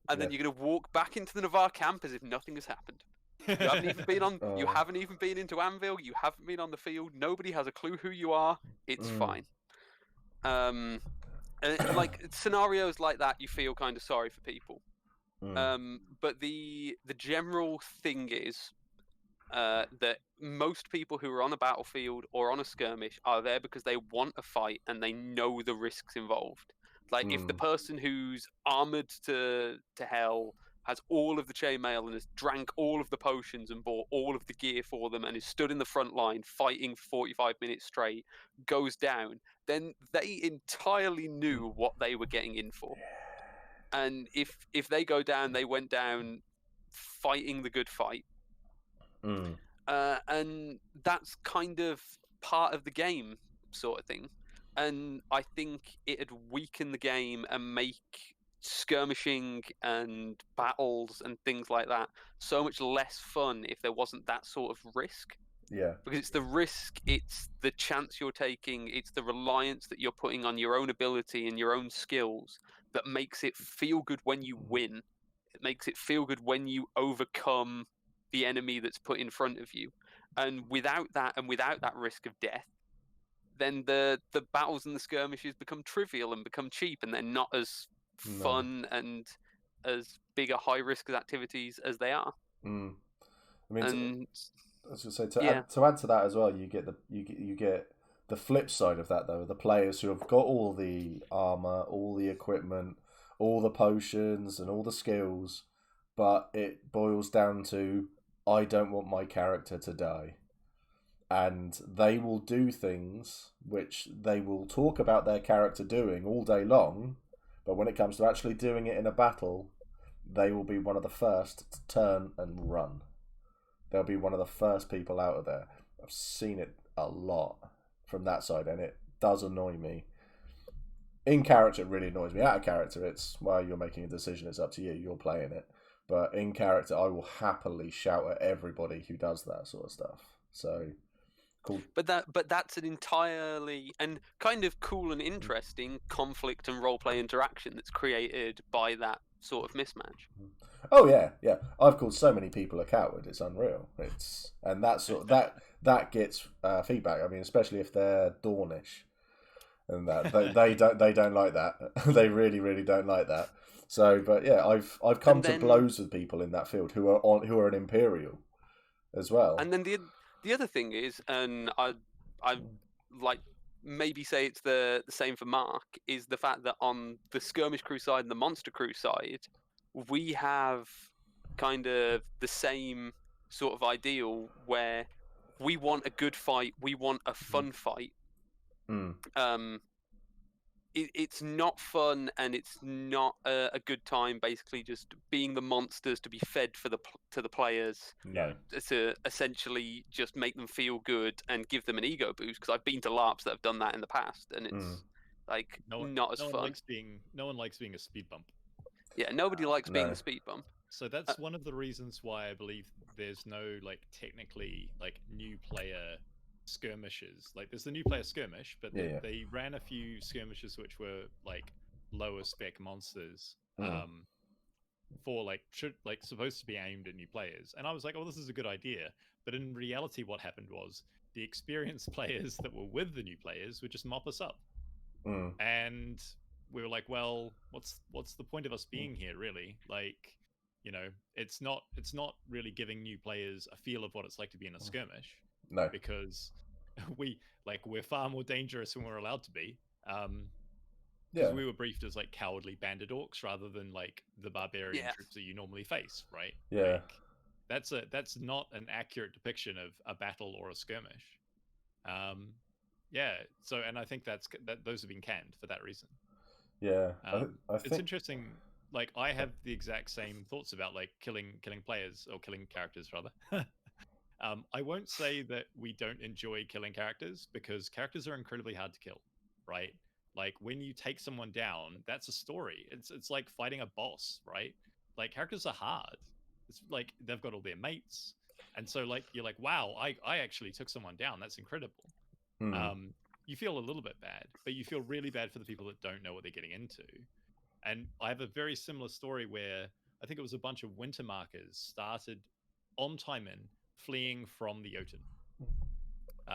and then you're gonna walk back into the Navarre camp as if nothing has happened. You haven't even been on. You haven't even been into Anvil. You haven't been on the field. Nobody has a clue who you are. It's fine. And scenarios like that, you feel kind of sorry for people. But the general thing is that most people who are on a battlefield or on a skirmish are there because they want a fight and they know the risks involved. Like if the person who's armored to hell has all of the chainmail and has drank all of the potions and bought all of the gear for them and is stood in the front line fighting 45 minutes straight, goes down, then they entirely knew what they were getting in for. And if they go down, they went down fighting the good fight. And that's kind of part of the game sort of thing. And I think it'd weaken the game and make skirmishing and battles and things like that so much less fun if there wasn't that sort of risk. Yeah. Because it's the risk, it's the chance you're taking, it's the reliance that you're putting on your own ability and your own skills that makes it feel good when you win. It makes it feel good when you overcome the enemy that's put in front of you. And without that risk of death, then the battles and the skirmishes become trivial and become cheap, and they're not as fun and as big a high risk activities as they are. I mean, I was going to say to add to that as well, you get the flip side of that though. The players who have got all the armor, all the equipment, all the potions, and all the skills, but it boils down to I don't want my character to die. And they will do things which they will talk about their character doing all day long, but when it comes to actually doing it in a battle, they will be one of the first to turn and run. They'll be one of the first people out of there. I've seen it a lot from that side, and it does annoy me. In character, it really annoys me. Out of character, it's, well, you're making a decision, it's up to you, you're playing it. But in character, I will happily shout at everybody who does that sort of stuff. So... cool. But that's an entirely and kind of cool and interesting conflict and roleplay interaction that's created by that sort of mismatch. Oh yeah. I've called so many people a coward. It's unreal. And that gets feedback. I mean, especially if they're Dornish, and that they don't like that. They really don't like that. So, but yeah, I've come to blows with people in that field who are an Imperial as well. And then the other thing is, and I like maybe say it's the same for Mark, is the fact that on the Skirmish Crew side and the Monster Crew side, we have kind of the same sort of ideal where we want a good fight, we want a fun fight. it's not fun, and it's not a good time. Basically, just being the monsters to be fed to the players. No. To essentially just make them feel good and give them an ego boost. Because I've been to LARPs that have done that in the past, and it's like not as fun. No one likes being a speed bump. Yeah, nobody likes being No. the speed bump. So that's one of the reasons why I believe there's no like technically like new player skirmishes. Like there's the new player skirmish, but they ran a few skirmishes which were like lower spec monsters for like supposed to be aimed at new players. And I was like, oh, this is a good idea. But in reality, what happened was the experienced players that were with the new players would just mop us up. And we were like, well, what's the point of us being here, really? Like, you know, it's not really giving new players a feel of what it's like to be in a skirmish. No, because we're far more dangerous than we're allowed to be. Yeah. We were briefed as like cowardly bandit orcs rather than like the barbarian troops that you normally face, right? Yeah. Like, that's not an accurate depiction of a battle or a skirmish. Yeah. So, and I think that those have been canned for that reason. Yeah. I think it's interesting. Like I have the exact same thoughts about like killing players or killing characters rather. I won't say that we don't enjoy killing characters because characters are incredibly hard to kill, right? Like when you take someone down, that's a story. It's like fighting a boss, right? Like characters are hard. It's like they've got all their mates, and so like you're like, wow, I actually took someone down. That's incredible. You feel a little bit bad, but you feel really bad for the people that don't know what they're getting into. And I have a very similar story where I think it was a bunch of winter markers started on Timon fleeing from the Jotun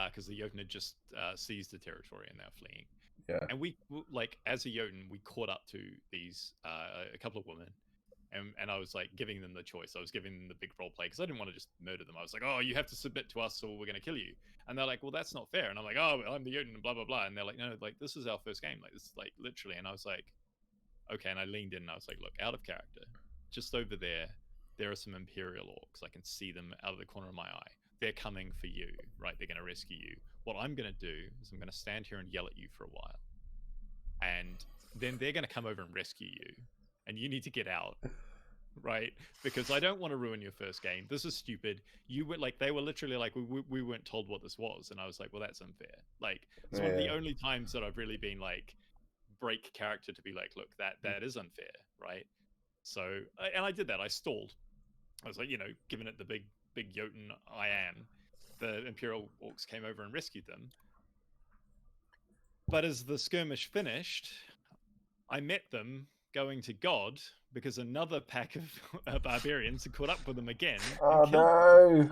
because the Jotun had just seized the territory and they're fleeing. Yeah. And we like as a Jotun, we caught up to these a couple of women, and I was like giving them the choice. I was giving them the big role play because I didn't want to just murder them. I was like, oh, you have to submit to us or we're going to kill you. And they're like, well, that's not fair. And I'm like, oh, I'm the Jotun and blah blah blah. And they're like, no, like this is our first game. Like this is like literally. And I was like, okay. And I leaned in and I was like, look, out of character, just over there are some Imperial orcs. I can see them out of the corner of my eye. They're coming for you, right? They're going to rescue you. What I'm going to do is I'm going to stand here and yell at you for a while. And then they're going to come over and rescue you. And you need to get out, right? Because I don't want to ruin your first game. This is stupid. You were like, they were literally like, we weren't told what this was. And I was like, well, that's unfair. Like, it's one of the only times that I've really been like, break character to be like, look, that is unfair, right? So, and I did that. I stalled. I was like, you know, giving it the big Jotun I am. The Imperial orcs came over and rescued them. But as the skirmish finished, I met them going to God because another pack of barbarians had caught up with them again. Oh no!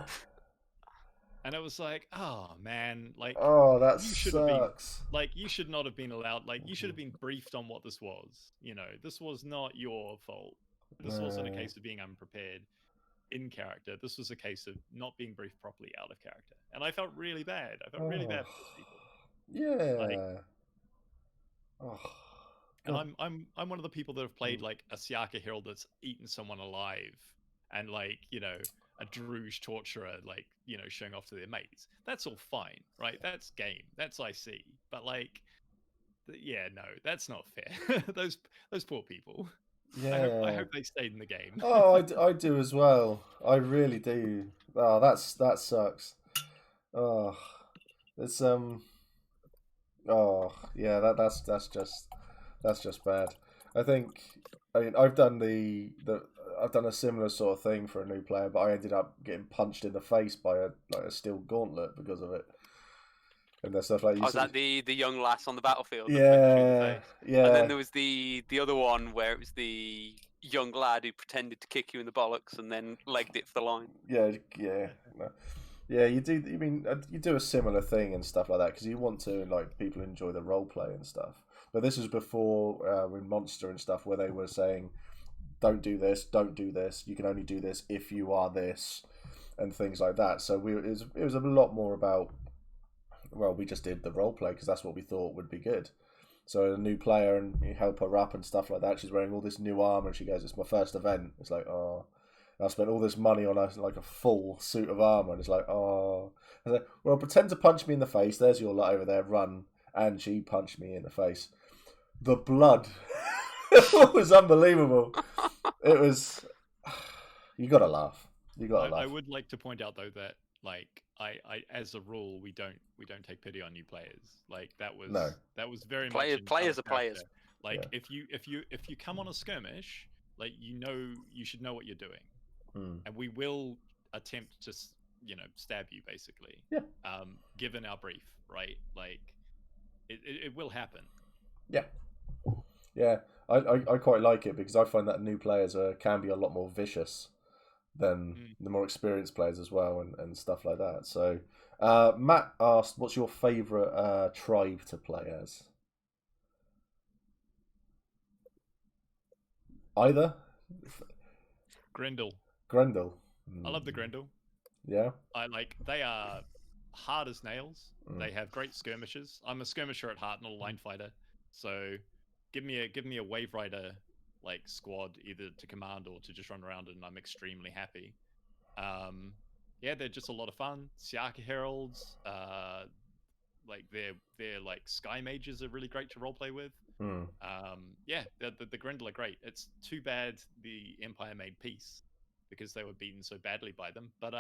And it was like, oh man, like, oh, that sucks. Like, you should not have been allowed. Like, you should have been briefed on what this was. You know, this was not your fault. This wasn't a case of being unprepared in character. This was a case of not being briefed properly out of character. And I felt really bad. I felt really bad for those people. Yeah. Like, and I'm one of the people that have played like a Siaka Herald that's eaten someone alive, and like, you know, a Druge torturer, like, you know, showing off to their mates. That's all fine, right? That's game. That's IC. But like, yeah, no, that's not fair. those poor people. Yeah. I hope they stayed in the game. Oh, I do as well. I really do. Oh, that sucks. Oh, it's oh yeah, that's just bad. I mean, I've done I've done a similar sort of thing for a new player, but I ended up getting punched in the face by a steel gauntlet because of it. And there's stuff like was that the young lass on the battlefield? Yeah, yeah. And then there was the other one where it was the young lad who pretended to kick you in the bollocks and then legged it for the line. Yeah. No. Yeah, you do. I mean, you do a similar thing and stuff like that because you want to like people enjoy the role play and stuff. But this was before in Monster and stuff where they were saying, "Don't do this, don't do this. You can only do this if you are this," and things like that. So it was a lot more about. Well, we just did the role play because that's what we thought would be good. So a new player and you help her up and stuff like that. She's wearing all this new armor and she goes, "It's my first event." It's like, oh, and I spent all this money on a full suit of armor, and it's like, oh. I was like, well, pretend to punch me in the face. There's your lot over there. Run, and she punched me in the face. the blood it was unbelievable. It was. You gotta laugh. You gotta laugh. I would like to point out though that like I as a rule we don't take pity on new players. Like that was very much Players are players. Like if you come on a skirmish, like you should know what you're doing, and we will attempt to stab you basically. Yeah. Given our brief, right? Like it will happen. Yeah. Yeah. I quite like it because I find that new players can be a lot more vicious than the more experienced players as well, and stuff like that. So, Matt asked, "What's your favourite tribe to play as?" Either Grendel. Grendel. I love the Grendel. Yeah. They are hard as nails. They have great skirmishers. I'm a skirmisher at heart, not a line fighter. So give me a wave rider like squad either to command or to just run around, and I'm extremely happy. Yeah, they're just a lot of fun. Siaka Heralds, like they're like sky mages are really great to roleplay with. Yeah, the Grendel are great. It's too bad the Empire made peace because they were beaten so badly by them, but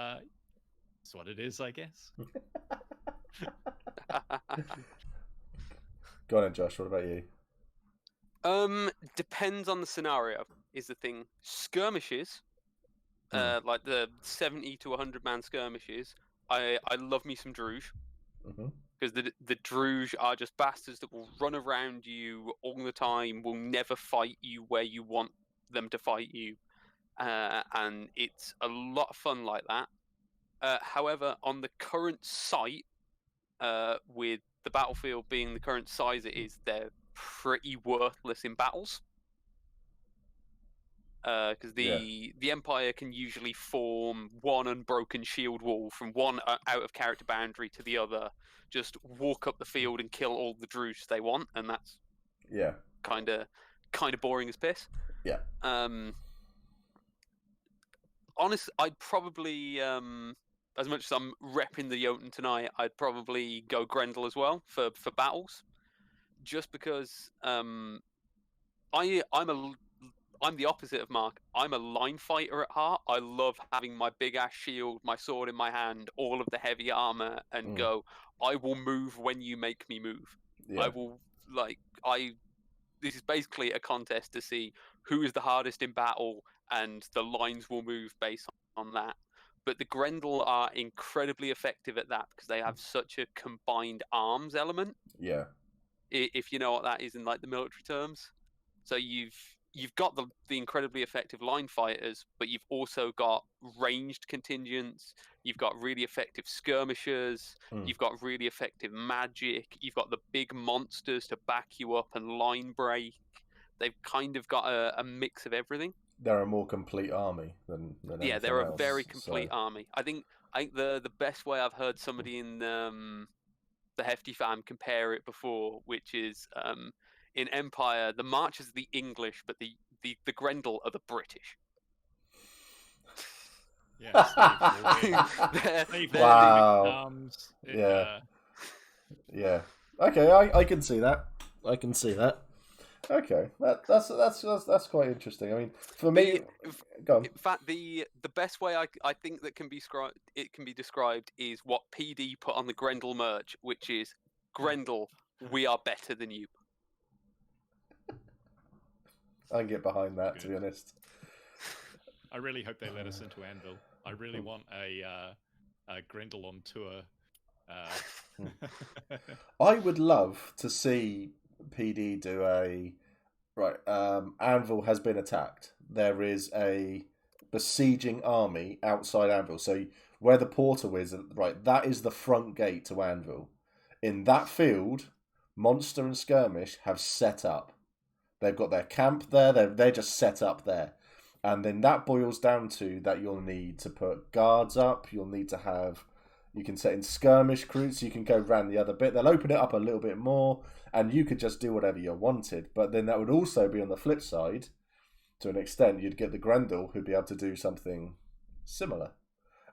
it's what it is, I guess. Go on then, Josh, what about you? Depends on the scenario is the thing. Skirmishes, like the 70 to 100 man skirmishes, I love me some Druge. Because the Druge are just bastards that will run around you all the time, will never fight you where you want them to fight you. And it's a lot of fun like that. However, on the current site, with the battlefield being the current size it is, they're pretty worthless in battles. Because the Empire can usually form one unbroken shield wall from one out of character boundary to the other, just walk up the field and kill all the Druids they want, and that's kind of boring as piss. Yeah. Honestly, I'd probably as much as I'm repping the Jotun tonight, I'd probably go Grendel as well for battles, just because I'm the opposite of Mark. I'm a line fighter at heart. I love having my big ass shield, my sword in my hand, all of the heavy armor, and go, I will move when you make me move. Yeah. I will, this is basically a contest to see who is the hardest in battle, and the lines will move based on that. But the Grendel are incredibly effective at that because they have such a combined arms element. Yeah. If you know what that is in like the military terms. So you've got the incredibly effective line fighters, but you've also got ranged contingents, you've got really effective skirmishers, you've got really effective magic, you've got the big monsters to back you up and line break. They've kind of got a mix of everything. They're a more complete army than yeah, they're else, a very complete army. I think the best way I've heard somebody in the Hefty fam compare it before, which is in Empire, the Marchers are the English, but the Grendel are the British. Yeah. Wow. Yeah. Okay, I can see that. Okay, that's quite interesting. I mean, for me, go on. In fact, the best way I think that can be described is what PD put on the Grendel merch, which is Grendel, we are better than you. I can get behind that, to be honest. I really hope they let us into Anvil. I really want a Grendel on tour. I would love to see PD do Anvil has been attacked. There is a besieging army outside Anvil. So where the portal is, that is the front gate to Anvil. In that field, Monster and Skirmish have set up. They've got their camp there. They're just set up there. And then that boils down to that you'll need to put guards up. You'll need to have... You can set in Skirmish Crew, so you can go around the other bit. They'll open it up a little bit more, and you could just do whatever you wanted. But then that would also be on the flip side, to an extent, you'd get the Grendel who'd be able to do something similar.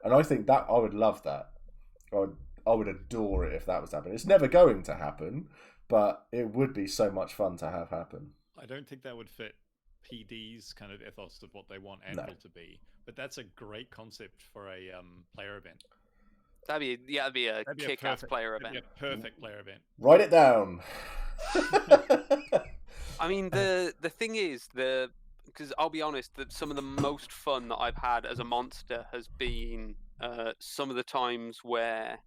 And I think that I would love that. I would adore it if that was happening. It's never going to happen, but it would be so much fun to have happen. I don't think that would fit PD's kind of ethos of what they want No. Anvil to be, but that's a great concept for a player event. That'd be a kick-ass player That'd event. be a perfect player event. Write it down. I mean, the thing is, because I'll be honest, that some of the most fun that I've had as a monster has been some of the times where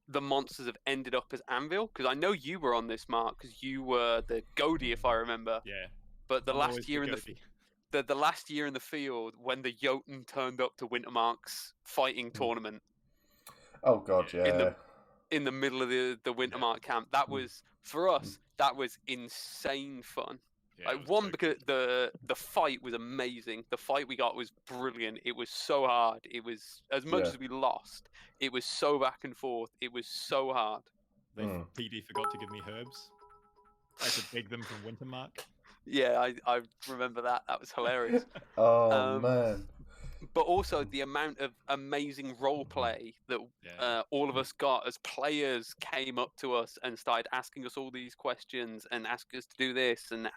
the monsters have ended up as Anvil. Because I know you were on this, Mark, because you were the Goldie, if I remember. Yeah. But the I'm last always year in Goaty. the last year in the field, when the Jotun turned up to Wintermark's fighting tournament Oh god, yeah. in the middle of the Wintermark camp, that was for us. That was insane fun. Yeah, it Like was one so because good. the fight was amazing. The fight we got was brilliant. It was so hard. It was as much Yeah. as we lost. It was so back and forth. It was so hard. PD forgot to give me herbs. I had to beg them from Wintermark. Yeah, I remember that. That was hilarious. Oh man. But also the amount of amazing role play that all of us got as players came up to us and started asking us all these questions and asking us to do this and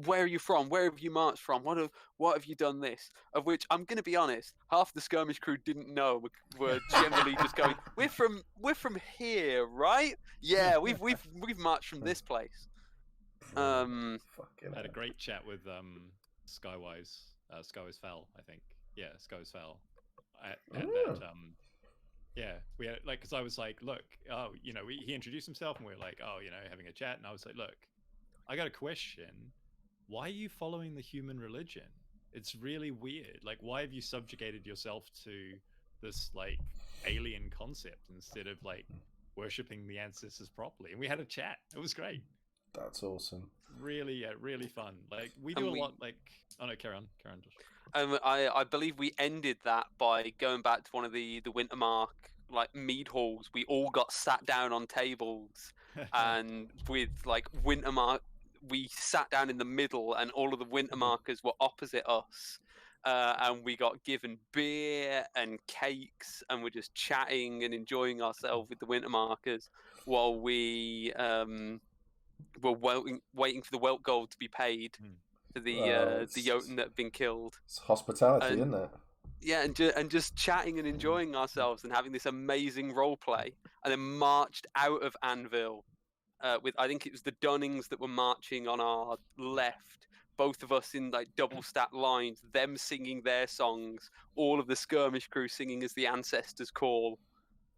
where are you from? Where have you marched from? What have you done this? Of which I'm going to be honest, half the skirmish crew didn't know. Were generally just going, we're from here, right? Yeah, we've marched from this place. Fucking I had a hell. great chat with Skywise Fowl, I think. Yeah, Skywise Fowl. At that, yeah, we had because I was like, look, he introduced himself and we were like, having a chat, and I was like, look, I got a question. Why are you following the human religion? It's really weird. Like, why have you subjugated yourself to this like alien concept instead of like worshipping the ancestors properly? And we had a chat. It was great. That's awesome. Really, really fun. Like we do a lot. Like, oh no, carry on, Josh. I believe we ended that by going back to one of the Wintermark like mead halls. We all got sat down on tables, and with like Wintermark, we sat down in the middle, and all of the Wintermarkers were opposite us. And we got given beer and cakes, and we're just chatting and enjoying ourselves with the Wintermarkers while we were waiting for the Welt Gold to be paid for the Jotun that had been killed. It's hospitality, isn't it? Yeah, and just chatting and enjoying ourselves and having this amazing role play, and then marched out of Anvil with, I think it was the Dunnings that were marching on our left, both of us in like double stacked lines, them singing their songs, all of the skirmish crew singing as the ancestors call.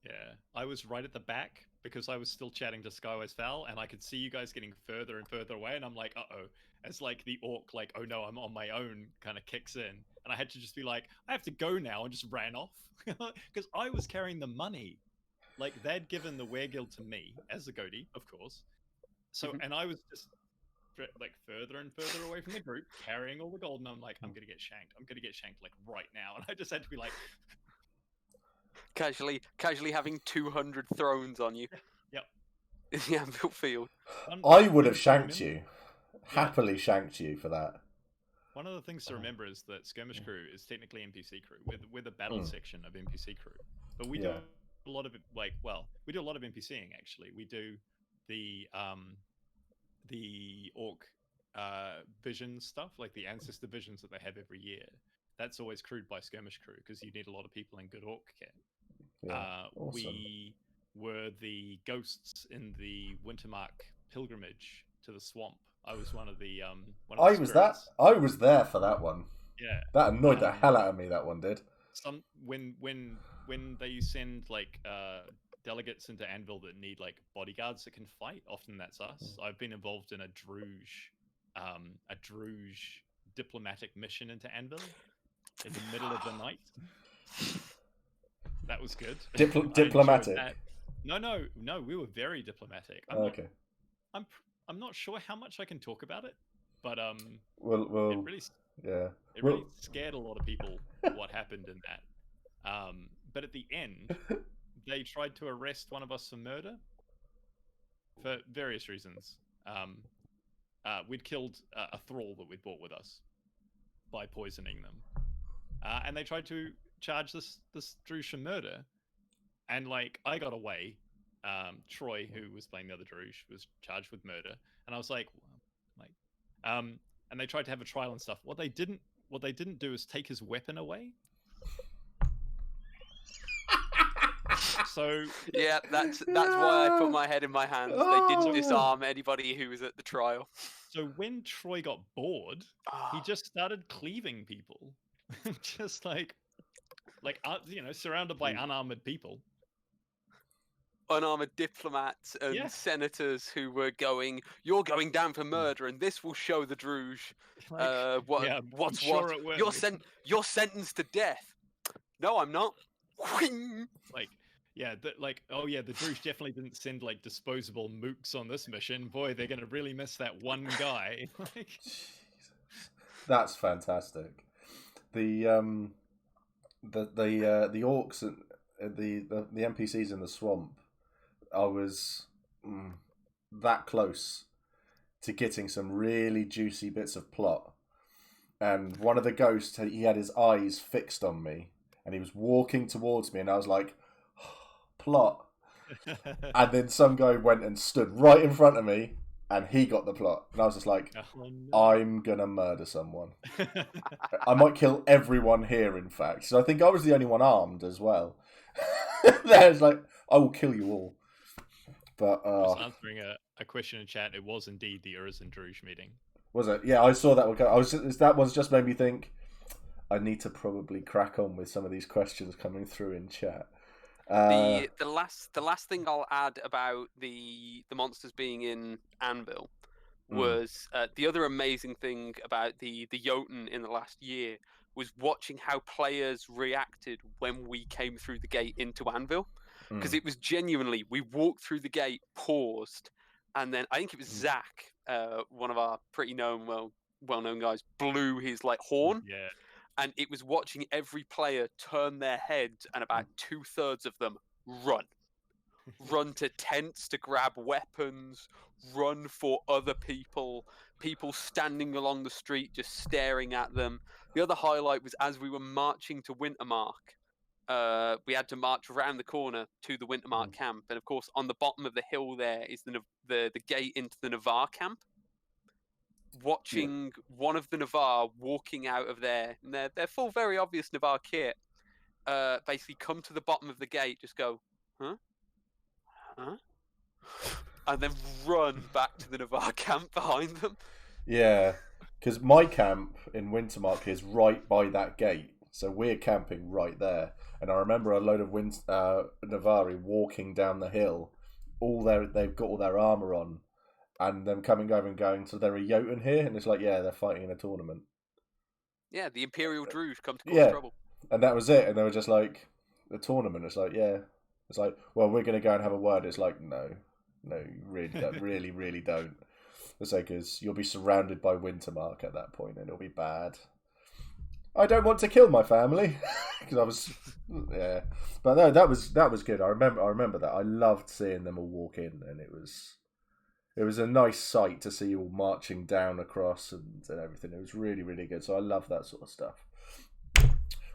Yeah, I was right at the back because I was still chatting to Skywise Fowl, and I could see you guys getting further and further away, and I'm like, uh-oh. As like the orc, like, oh no, I'm on my own, kind of kicks in, and I had to just be like, I have to go now, and just ran off because I was carrying the money. Like they'd given the weregild to me as the Goatee, of course. So, and I was just like further and further away from the group, carrying all the gold, and I'm like, I'm gonna get shanked. I'm gonna get shanked like right now, and I just had to be like. Casually having 200 thrones on you. Yep. In the Anvil field. I would have shanked you. Happily shanked you for that. One of the things to remember is that Skirmish Crew is technically NPC crew. We're the battle section of NPC crew. But we do a lot of it, we do a lot of NPCing actually. We do the orc vision stuff, like the ancestor visions that they have every year. That's always crewed by Skirmish Crew because you need a lot of people in good orc kit. Awesome. We were the ghosts in the Wintermark pilgrimage to the swamp. I was one of the I was there for that one. Yeah, that annoyed the hell out of me. That one did. When they send like delegates into Anvil that need like bodyguards that can fight, often that's us. I've been involved in a Druge diplomatic mission into Anvil in the middle of the night. That was good. Diplomatic. No, we were very diplomatic. Okay. I'm not sure how much I can talk about it, but it really scared a lot of people what happened in that. But at the end, they tried to arrest one of us for murder for various reasons. We'd killed a thrall that we'd brought with us by poisoning them, and they tried to charge this Druge for murder, and like I got away. Troy, who was playing the other Druge, was charged with murder, and I was like, and they tried to have a trial and stuff. What they didn't do is take his weapon away. So yeah, that's why I put my head in my hands. They didn't disarm anybody who was at the trial. So when Troy got bored, he just started cleaving people, just like surrounded by unarmored people. Unarmored diplomats and senators who were going, "You're going down for murder, and this will show the Druge what's sure what. You're sentenced to death." No, I'm not. Like, the Druge definitely didn't send like disposable mooks on this mission. Boy, they're gonna really miss that one guy. That's fantastic. The orcs and the NPCs in the swamp. I was that close to getting some really juicy bits of plot. And one of the ghosts, he had his eyes fixed on me, and he was walking towards me, and I was like, plot. And then some guy went and stood right in front of me, and he got the plot. And I was just like, I'm going to murder someone. I might kill everyone here, in fact. So I think I was the only one armed as well. There's like, I will kill you all. But I was answering a question in chat. It was indeed the Urizen Druge meeting. Was it? Yeah, I saw that one. That one's just made me think I need to probably crack on with some of these questions coming through in chat. The last thing I'll add about the monsters being in Anvil was the other amazing thing about the Jotun in the last year was watching how players reacted when we came through the gate into Anvil. Because it was genuinely, we walked through the gate, paused, and then I think it was Zach, one of our pretty well-known guys, blew his horn. Yeah. And it was watching every player turn their heads, and about 2/3 of them run to tents to grab weapons, run for other people standing along the street just staring at them. The other highlight was as we were marching to Wintermark. We had to march around the corner to the Wintermark camp, and of course, on the bottom of the hill there is the gate into the Navarre camp. Watching one of the Navarre walking out of there, and their full, very obvious Navarre kit, basically come to the bottom of the gate, just go, huh, and then run back to the Navarre camp behind them. Yeah, because my camp in Wintermark is right by that gate, so we're camping right there. And I remember a load of Navarre walking down the hill. They've got all their armor on, and them coming over and going, so they're a Jotun here, and it's like, yeah, they're fighting in a tournament. Yeah, the Imperial Druge come to cause trouble. And that was it. And they were just like, the tournament. It's like, yeah. It's like, well, we're going to go and have a word. It's like, no, you really don't. really, really don't. It's like, because you'll be surrounded by Wintermark at that point, and it'll be bad. I don't want to kill my family because I was, But no, that was good. I remember that. I loved seeing them all walk in, and it was a nice sight to see you all marching down across and everything. It was really, really good. So I love that sort of stuff.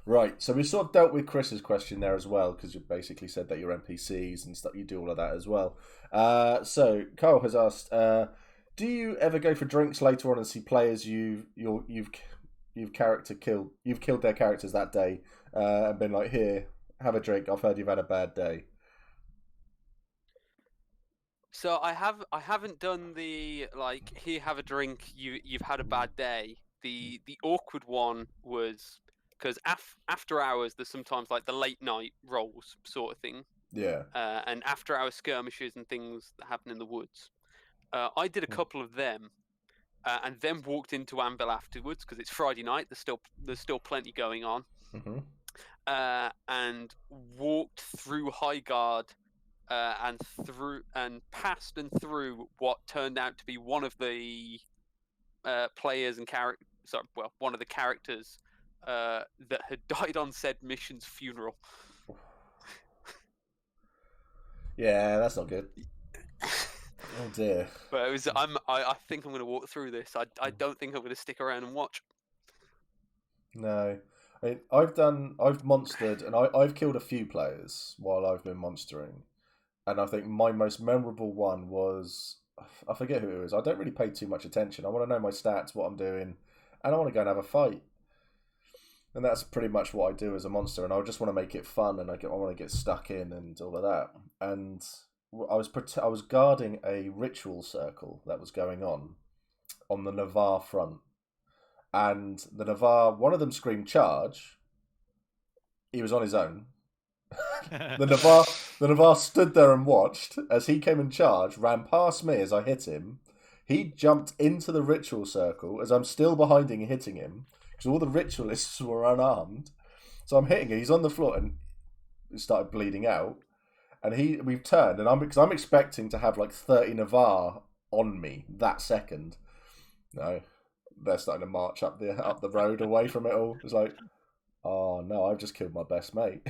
Right, so we sort of dealt with Chris's question there as well, because you basically said that your NPCs and stuff, you do all of that as well. So Carl has asked, do you ever go for drinks later on and see players you've killed their characters that day and been like, here, have a drink. I've heard you've had a bad day. So I haven't done the here, have a drink. You've had a bad day. The awkward one was because after hours there's sometimes the late night rolls sort of thing. Yeah. And after hour skirmishes and things that happen in the woods. I did a couple of them. And then walked into Anvil afterwards because it's Friday night. There's still plenty going on. Mm-hmm. And walked through Highguard and passed and through what turned out to be one of the players and one of the characters that had died on said mission's funeral. Yeah, that's not good. Oh dear. But it was. I think I'm going to walk through this. I don't think I'm going to stick around and watch. No, I've monstered and I've killed a few players while I've been monstering, And I think my most memorable one was, I forget who it was. I don't really pay too much attention. I want to know my stats, what I'm doing, and I want to go and have a fight. And that's pretty much what I do as a monster. And I just want to make it fun, and I want to get stuck in and all of that. And I was guarding a ritual circle that was going on the Navarre front. And the Navarre, one of them screamed charge. He was on his own. The Navarre stood there and watched as he came in charge, ran past me as I hit him. He jumped into the ritual circle as I'm still behind him hitting him because all the ritualists were unarmed. So I'm hitting him. He's on the floor and he started bleeding out. And we've turned, and I'm expecting to have like 30 Navarre on me that second. No, they're starting to march up the road away from it all. It's like, oh no, I've just killed my best mate.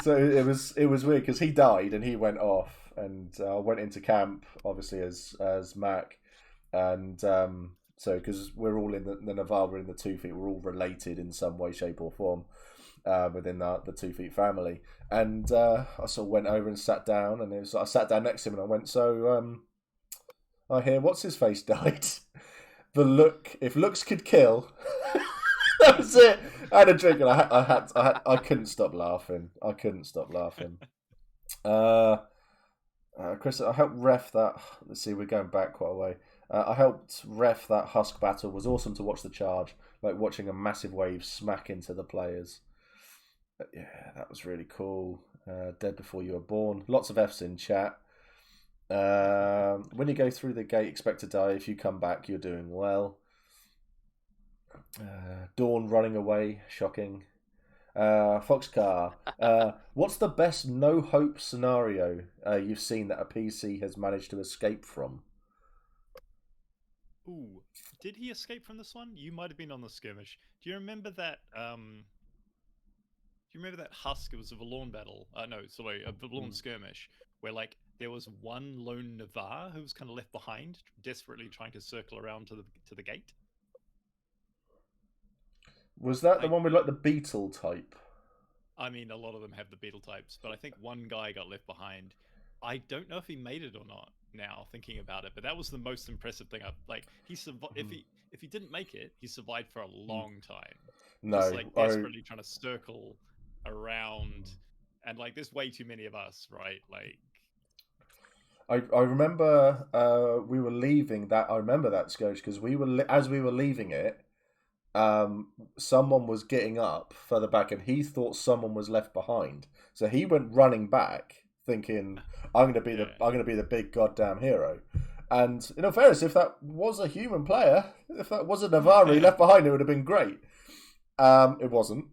So it was weird because he died and he went off, and I went into camp obviously as Mac, and so because we're all in the Navarre, we're in the 2 feet, we're all related in some way, shape or form within the 2 feet family, and I sort of went over and sat down, and I sat down next to him and I went, so I hear what's his face died. If looks could kill. That was it. I had a drink and I couldn't stop laughing. Chris, I helped ref that. Let's see, we're going back quite a way. I helped ref that Husk battle. It was awesome to watch the charge, like watching a massive wave smack into the players. Yeah, that was really cool. Dead before you were born. Lots of F's in chat. When you go through the gate, expect to die. If you come back, you're doing well. Dawn running away, shocking. Foxcar, what's the best no hope scenario you've seen that a PC has managed to escape from? Ooh, did he escape from this one? You might have been on the skirmish. Do you remember that? Husk? It was a Valorn battle. A Valorn skirmish where like there was one lone Navarre who was kind of left behind, desperately trying to circle around to the gate. Was that the one with like the beetle type? I mean, a lot of them have the beetle types, but I think one guy got left behind. I don't know if he made it or not. Now thinking about it, but that was the most impressive thing. He survived. If he didn't make it, he survived for a long time. No, just like desperately trying to circle around, and like there's way too many of us, right? Like, I remember we were leaving that. I remember that skirmish because as we were leaving it. Someone was getting up further back and he thought someone was left behind, so he went running back thinking I'm going to be the big goddamn hero. And in all fairness, if that was a human player, if that was a Navarre left behind, it would have been great. It wasn't,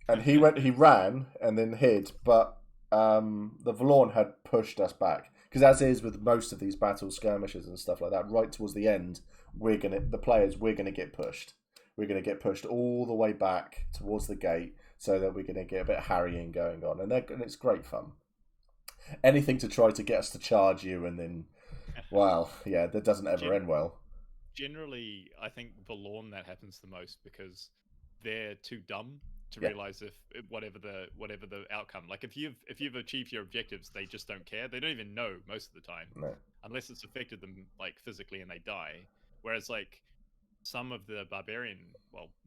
and he ran and then hid, but the Valorn had pushed us back, because as is with most of these battle skirmishes and stuff like that, right towards the end we're gonna get pushed. We're going to get pushed all the way back towards the gate so that we're going to get a bit of harrying going on. And it's great fun. Anything to try to get us to charge you and then, well, yeah, that doesn't ever end well. Generally, I think Valorn that happens the most because they're too dumb to realize if whatever the outcome. Like if you've achieved your objectives, they just don't care. They don't even know most of the time. No. Unless it's affected them like physically and they die. Whereas like some of the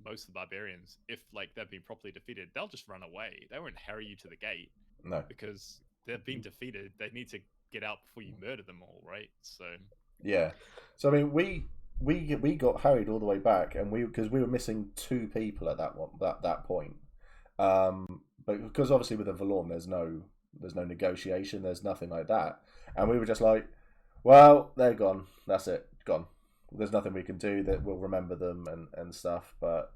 most of the barbarians, if like they've been properly defeated, they'll just run away. They won't harry you to the gate. No. Because they've been defeated. They need to get out before you murder them all, right? So yeah. So I mean, we got harried all the way back, and because we were missing 2 people at that point. But because obviously with the Valorn, there's no negotiation. There's nothing like that, and we were just like, well, they're gone. That's it, gone. There's nothing we can do that will remember them and stuff. But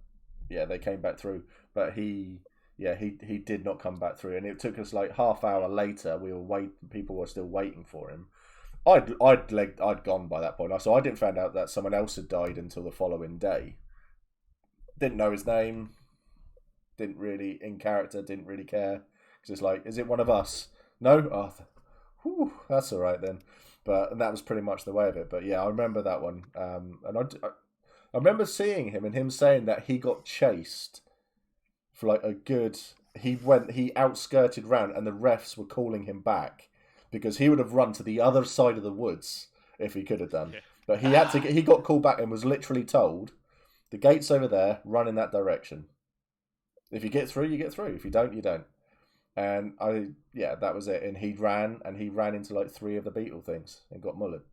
yeah, they came back through. But he did not come back through, and it took us like half hour later. People were still waiting for him. I'd gone by that point, so I didn't find out that someone else had died until the following day. Didn't know his name. Didn't really in character. Didn't really care because it's like, is it one of us? No. Oh, that's all right then. And that was pretty much the way of it. But yeah, I remember that one. And I remember seeing him and him saying that he got chased for like a good. he outskirted round, and the refs were calling him back because he would have run to the other side of the woods if he could have done. Yeah. But he got called back and was literally told, the gate's over there, run in that direction. If you get through, you get through. If you don't, you don't. And that was it. And he ran into like 3 of the beetle things and got mullered.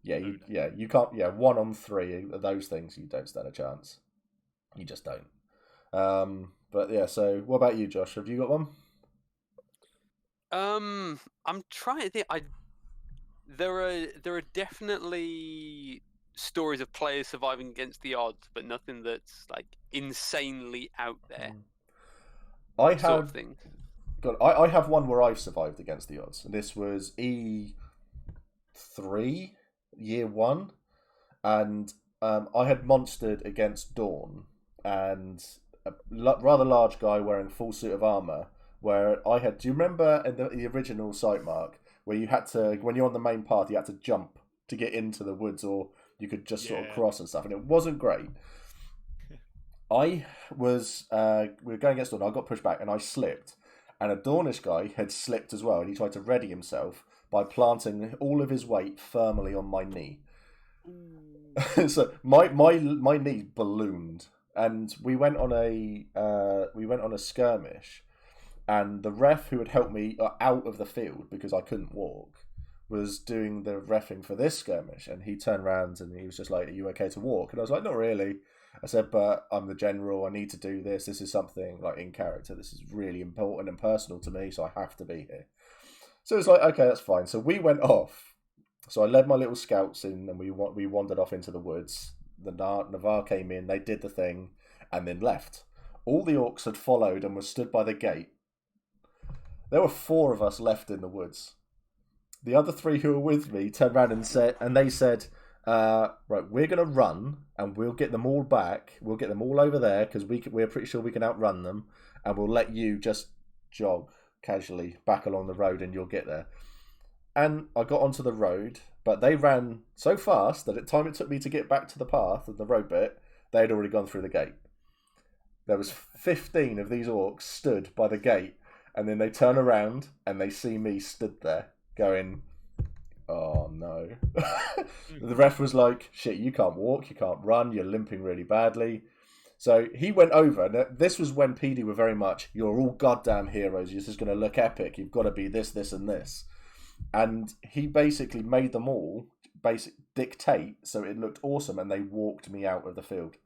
You can't. 1 on 3 of those things, you don't stand a chance. You just don't. But yeah. So, what about you, Josh? Have you got one? I'm trying to think. There are definitely stories of players surviving against the odds, but nothing that's like insanely out there. I sort have. of thing. God, I have one where I've survived against the odds. And this was E3, year 1, and I had monstered against Dawn, and a rather large guy wearing full suit of armor. Where I had, do you remember in the original site, Mark, where you had to, when you're on the main path, you had to jump to get into the woods, or you could just sort of cross and stuff, and it wasn't great. I was, we were going against Dawn, I got pushed back, and I slipped, and a Dawnish guy had slipped as well, and he tried to ready himself by planting all of his weight firmly on my knee. So my knee ballooned, and we went on a skirmish. And the ref who had helped me out of the field because I couldn't walk was doing the reffing for this skirmish. And he turned around and he was just like, "Are you okay to walk?" And I was like, "Not really." I said, "But I'm the general. I need to do this. This is something like in character. This is really important and personal to me, so I have to be here." So it's like, okay, that's fine. So we went off. So I led my little scouts in and we wandered off into the woods. The Navarre came in, they did the thing, and then left. All the orcs had followed and were stood by the gate. There were 4 of us left in the woods. The other 3 who were with me turned around and said, right, we're going to run and we'll get them all back. We'll get them all over there because we're pretty sure we can outrun them, and we'll let you just jog casually back along the road and you'll get there. And I got onto the road, but they ran so fast that at the time it took me to get back to the path of the road bit, they had already gone through the gate. There was 15 of these orcs stood by the gate. And then they turn around and they see me stood there going, "Oh no." The ref was like, "Shit, you can't walk, you can't run, you're limping really badly." So he went over. Now, this was when PD were very much, "You're all goddamn heroes, you're just going to look epic, you've got to be this, this and this." And he basically made them all dictate so it looked awesome, and they walked me out of the field.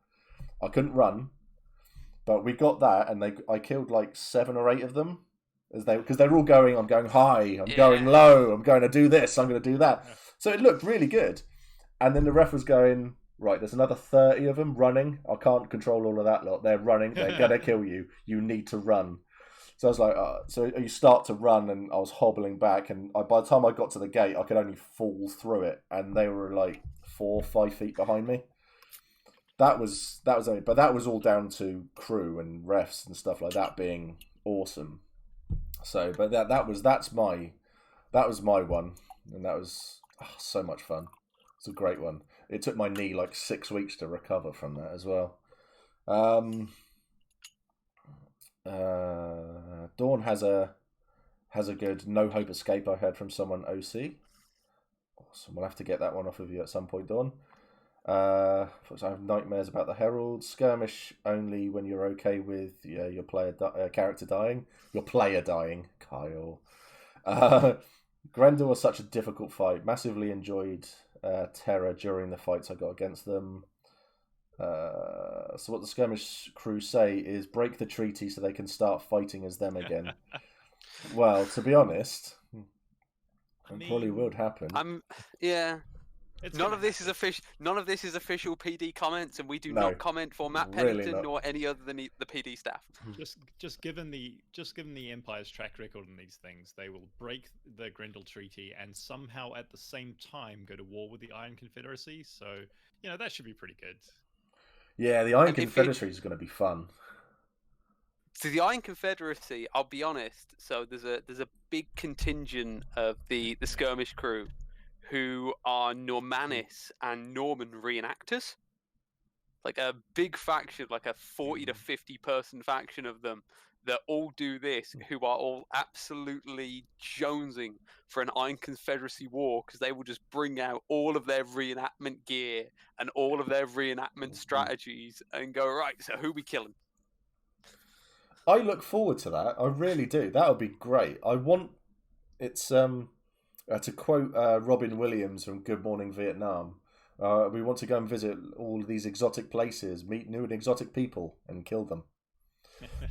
I couldn't run, but we got that, and I killed like 7 or 8 of them. Because they're all going, "I'm going high, I'm going low, I'm going to do this, I'm going to do that." So it looked really good. And then the ref was going, "Right, there's another 30 of them running. I can't control all of that lot. They're running, they're going to kill you. You need to run." So I was like, so you start to run, and I was hobbling back. And by the time I got to the gate, I could only fall through it. And they were like 4 or 5 feet behind me. That was only, but that was all down to crew and refs and stuff like that being awesome. So, but that was my one, and that was so much fun. It's a great one. It took my knee like 6 weeks to recover from that as well. Dawn has a good no hope escape. I heard from someone OC. Awesome. We'll have to get that one off of you at some point, Dawn. I have nightmares about the Herald. Skirmish only when you're okay with your character dying. Your player dying, Kyle. Grendel was such a difficult fight. Massively enjoyed Terror during the fights I got against them. So what the Skirmish Crew say is break the treaty so they can start fighting as them again. Well, to be honest, it probably would happen. None of this is official. None of this is official PD comments, and we do not comment for Matt Pennington nor any other than the PD staff. Just given the Empire's track record in these things, they will break the Grendel Treaty and somehow at the same time go to war with the Iron Confederacy. So that should be pretty good. Yeah, the Iron Confederacy is going to be fun. So the Iron Confederacy, I'll be honest. So there's a big contingent of the Skirmish Crew who are Normannis and Norman reenactors. like a big faction, like a 40 to 50 person faction of them that all do this, who are all absolutely jonesing for an Iron Confederacy war, because they will just bring out all of their reenactment gear and all of their reenactment strategies and go, right, so who we killing? I look forward to that. I really do. That would be great. I want it's to quote Robin Williams from Good Morning Vietnam. We want to go and visit all these exotic places, meet new and exotic people, and kill them.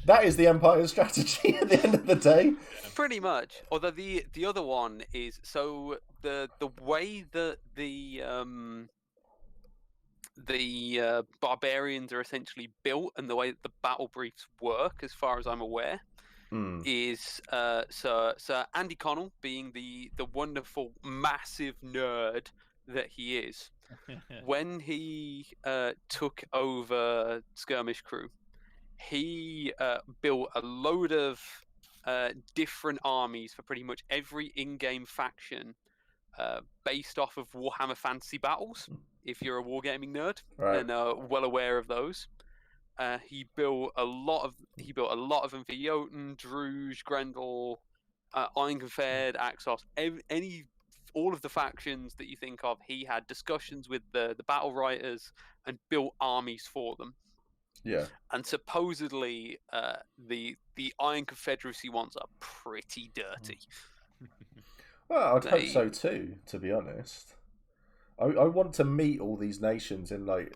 That is the Empire's strategy at the end of the day. Pretty much. Although the other one is, so the way that the barbarians are essentially built and the way that the battle briefs work, as far as I'm aware, is Sir Andy Connell, being the wonderful massive nerd that he is, when he took over Skirmish Crew, he built a load of different armies for pretty much every in-game faction, based off of Warhammer Fantasy Battles. If you're a wargaming nerd, Right. and well aware of those, he built a lot of them for Jotun, Druge, Grendel, Iron Confed, Axos, all of the factions that you think of. He had discussions with the battle writers and built armies for them. Yeah. And supposedly, the Iron Confederacy ones are pretty dirty. Well, I'd hope so too, to be honest. I want to meet all these nations in I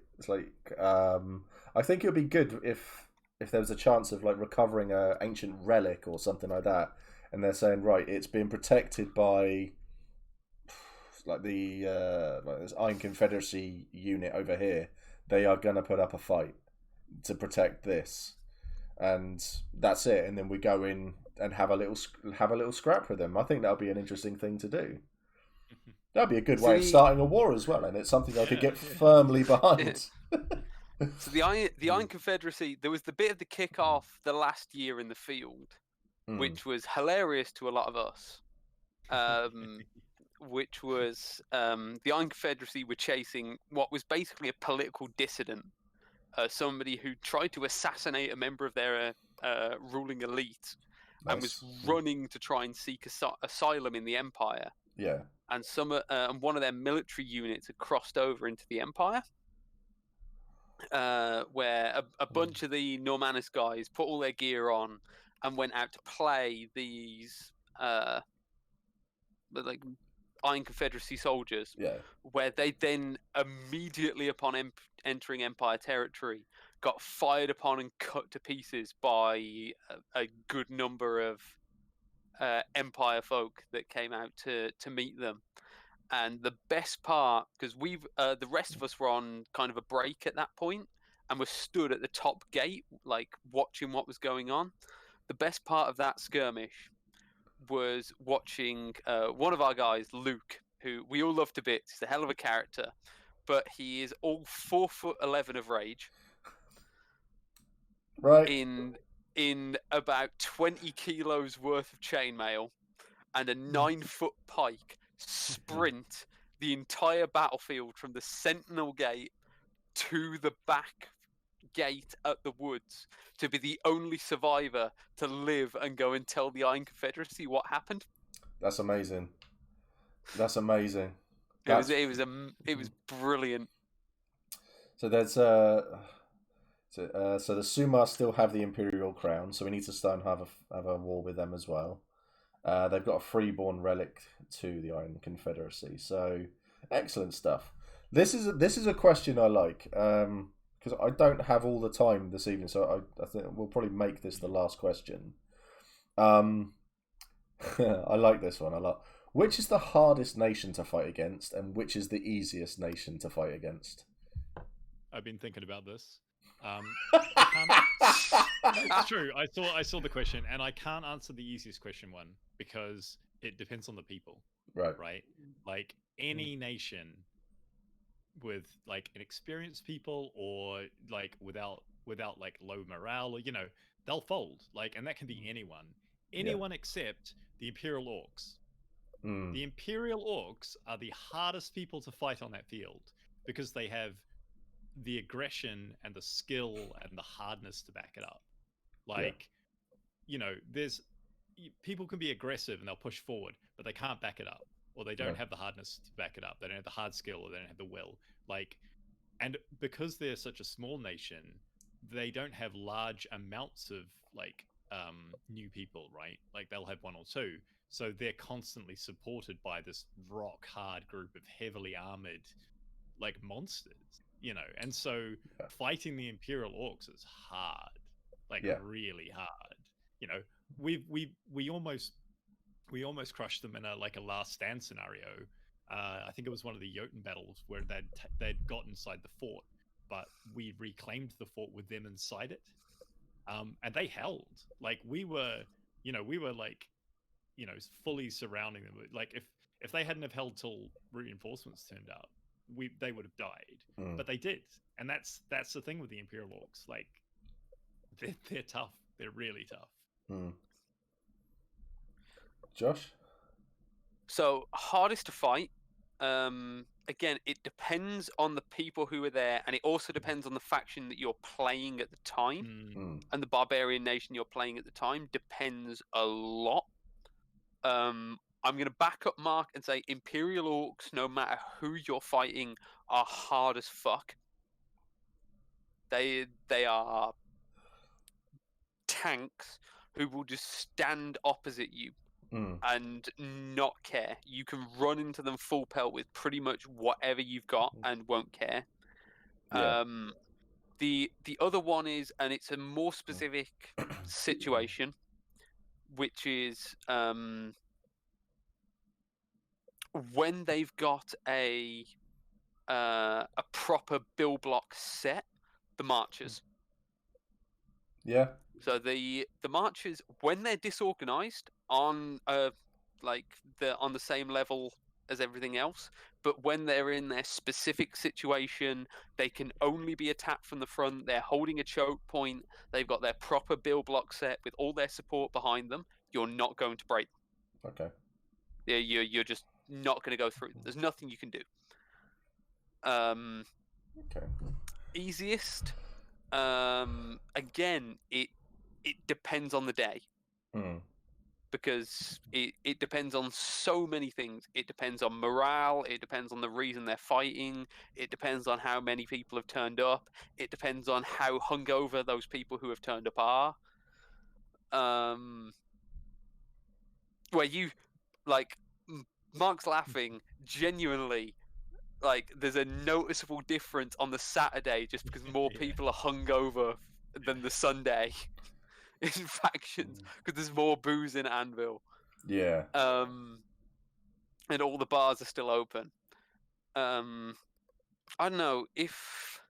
think it would be good if there was a chance of like recovering an ancient relic or something like that, and they're saying, right, it's been protected by like this Iron Confederacy unit over here. They are gonna put up a fight to protect this, and that's it. And then we go in and have a little scrap with them. I think that would be an interesting thing to do. That'd be a good way of starting a war as well, and it's something I could get firmly behind. So the Iron Confederacy, there was the bit of the kickoff the last year in the field, which was hilarious to a lot of us. Which was the Iron Confederacy were chasing what was basically a political dissident, somebody who tried to assassinate a member of their ruling elite, and was running to try and seek asylum in the Empire. Yeah. And one of their military units had crossed over into the Empire, where a bunch of the Normanus guys put all their gear on and went out to play these like Iron Confederacy soldiers. Yeah. Where they then immediately upon entering Empire territory got fired upon and cut to pieces by a good number of Empire folk that came out to meet them. And the best part, because the rest of us were on kind of a break at that point and were stood at the top gate, like watching what was going on. The best part of that skirmish was watching one of our guys, Luke, who we all love to bits. He's a hell of a character, but he is all 4'11" of rage. Right. In about 20 kilos worth of chainmail and a 9-foot pike, sprint the entire battlefield from the Sentinel Gate to the back gate at the woods to be the only survivor to live and go and tell the Iron Confederacy what happened. That's amazing. That's amazing. It was brilliant. So there's so the Sumar still have the Imperial crown, so we need to start and have a war with them as well. They've got a freeborn relic to the Iron Confederacy, so excellent stuff. This is a question I like, because I don't have all the time this evening, so I think we'll probably make this the last question. I like this one a lot. Which is the hardest nation to fight against, and which is the easiest nation to fight against? I've been thinking about this. It's true. I saw the question, and I can't answer the easiest question one because it depends on the people. Right. Like any nation with like inexperienced people or like without like low morale, or they'll fold. Like, and that can be anyone except the Imperial Orcs. The Imperial Orcs are the hardest people to fight on that field because they have the aggression and the skill and the hardness to back it up. Like, people can be aggressive and they'll push forward, but they can't back it up, or they don't have the hardness to back it up. They don't have the hard skill, or they don't have the will. Like, and because they're such a small nation, they don't have large amounts of new people, right? Like, they'll have one or two. So they're constantly supported by this rock hard group of heavily armored monsters, and so fighting the Imperial Orcs is hard, really hard. We almost crushed them in a last stand scenario. I think it was one of the Jotun battles where they'd got inside the fort, but we reclaimed the fort with them inside it, and they held. We were fully surrounding them. If they hadn't have held till reinforcements turned up, they would have died. But they did, and that's the thing with the Imperial Orcs. They're tough. They're really tough. Josh? So, hardest to fight. Again, it depends on the people who are there, and it also depends on the faction that you're playing at the time. And the barbarian nation you're playing at the time depends a lot. I'm going to back up Mark and say Imperial Orcs, no matter who you're fighting, are hard as fuck. They are tanks who will just stand opposite you and not care. You can run into them full pelt with pretty much whatever you've got and won't care. Yeah. The other one is, and it's a more specific situation, which is when they've got a proper bill block set, the marchers. Yeah. So the marchers, when they're disorganized on on the same level as everything else, but when they're in their specific situation, they can only be attacked from the front. They're holding a choke point. They've got their proper bill block set with all their support behind them. You're not going to break them. Okay. Yeah, you're just not going to go through. There's nothing you can do. Okay. Easiest. Again, it depends on the day. Because it depends on so many things. It depends on morale. It depends on the reason they're fighting. It depends on how many people have turned up. It depends on how hungover those people who have turned up are. Where you, Mark's laughing, genuinely, there's a noticeable difference on the Saturday just because more people are hungover than the Sunday. In factions, because there's more booze in Anvil. Yeah. And all the bars are still open. I don't know if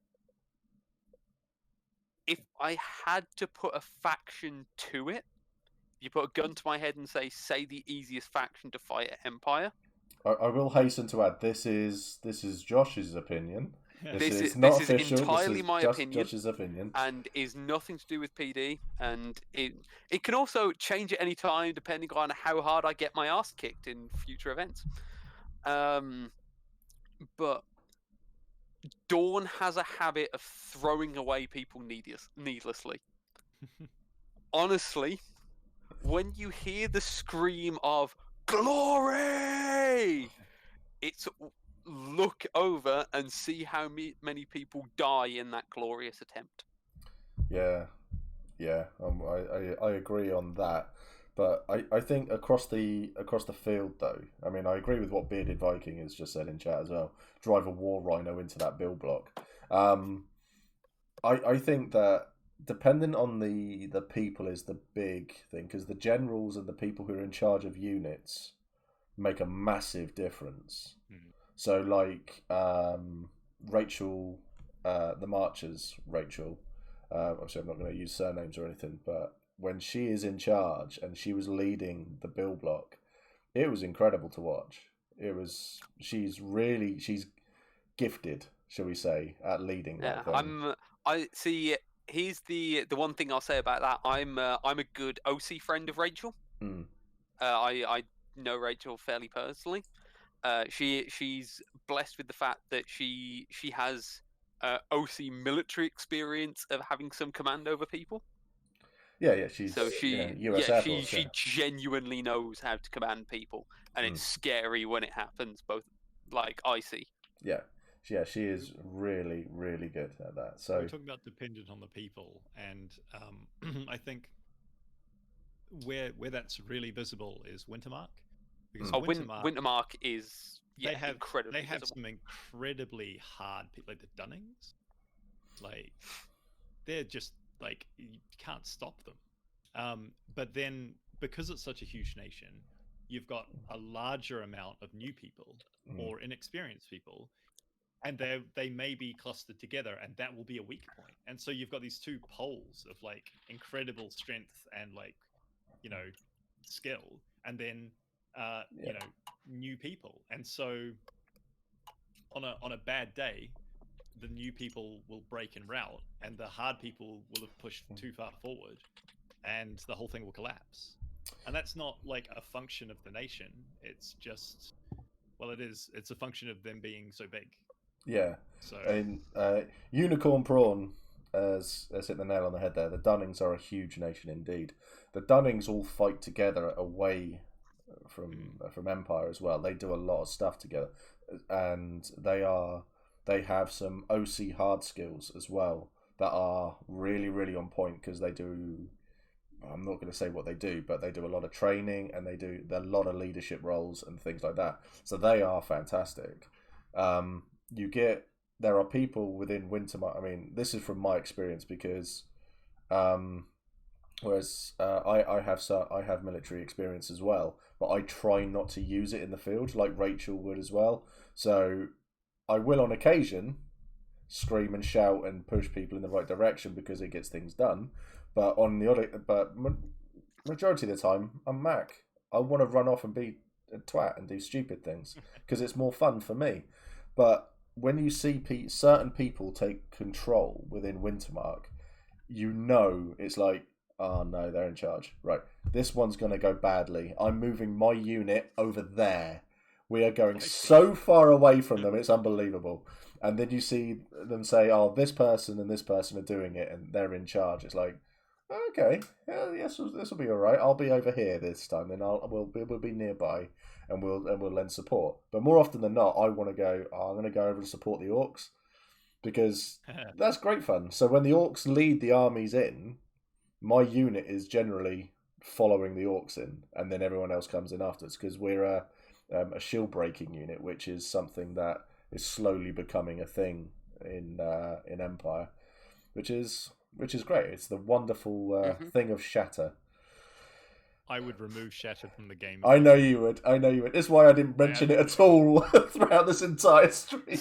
I had to put a faction to it. You put a gun to my head and say the easiest faction to fight at Empire. I will hasten to add, this is Josh's opinion. This is not official. Entirely this is my opinion, Josh's opinion, and is nothing to do with PD. And it can also change at any time depending on how hard I get my ass kicked in future events. But Dawn has a habit of throwing away people needlessly. Honestly, when you hear the scream of glory, it's look over and see how many people die in that glorious attempt. Yeah. I agree on that, but I think across the field though, I mean, I agree with what Bearded Viking has just said in chat as well. Drive a war rhino into that bill block. I think that depending on the people is the big thing, because the generals and the people who are in charge of units make a massive difference. So Rachel, the Marchers, Rachel, obviously I'm not going to use surnames or anything, but when she is in charge and she was leading the bill block, it was incredible to watch. She's gifted, shall we say, at leading that thing. I see. Here's the one thing I'll say about that. I'm a good OC friend of Rachel. I know Rachel fairly personally. She's blessed with the fact that she has OC military experience of having some command over people. Yeah, she's So she, US Air Force, she genuinely knows how to command people, and it's scary when it happens. Both, like I see. Yeah, she is really, really good at that. So we're talking about dependent on the people, and I think where that's really visible is Wintermark, because Wintermark is incredibly they have visible. some incredibly hard people, like the Dunnings. Like they're just like you can't stop them. But then because it's such a huge nation, you've got a larger amount of new people or inexperienced people, and they may be clustered together, and that will be a weak point. And so you've got these two poles of like incredible strength and like, you know, skill, and then you know, new people. And so on a bad day, the new people will break and rout, and the hard people will have pushed too far forward, and the whole thing will collapse. And that's not like a function of the nation. It's just, well, it's a function of them being so big. Yeah. So and Unicorn Prawn has hit the nail on the head there. The Dunnings are a huge nation indeed. The Dunnings all fight together away from Empire as well. They do a lot of stuff together, and they have some OC hard skills as well that are really, really on point, because they do, I'm not going to say what they do, but they do a lot of training, and they do a lot of leadership roles and things like that. So they are fantastic. There are people within Wintermark. I mean, this is from my experience, because whereas I have military experience as well, but I try not to use it in the field like Rachel would as well. So I will on occasion scream and shout and push people in the right direction because it gets things done. But majority of the time, I'm Mac. I want to run off and be a twat and do stupid things because it's more fun for me. But when you see certain people take control within Wintermark, you know it's like, oh no, they're in charge. Right, this one's going to go badly. I'm moving my unit over there. We are going so far away from them, it's unbelievable. And then you see them say, oh, this person and this person are doing it, and they're in charge. It's like, okay, yes, this will be all right. I'll be over here this time, then we'll be nearby, and we'll lend support. But more often than not, I want to go. I'm going to go over and support the orcs, because that's great fun. So when the orcs lead the armies in, my unit is generally following the orcs in, and then everyone else comes in afterwards, because we're a shield breaking unit, which is something that is slowly becoming a thing in Empire, which is great. It's the wonderful thing of shatter. I would remove shatter from the game. I know you would. That's why I didn't mention it at all throughout this entire stream.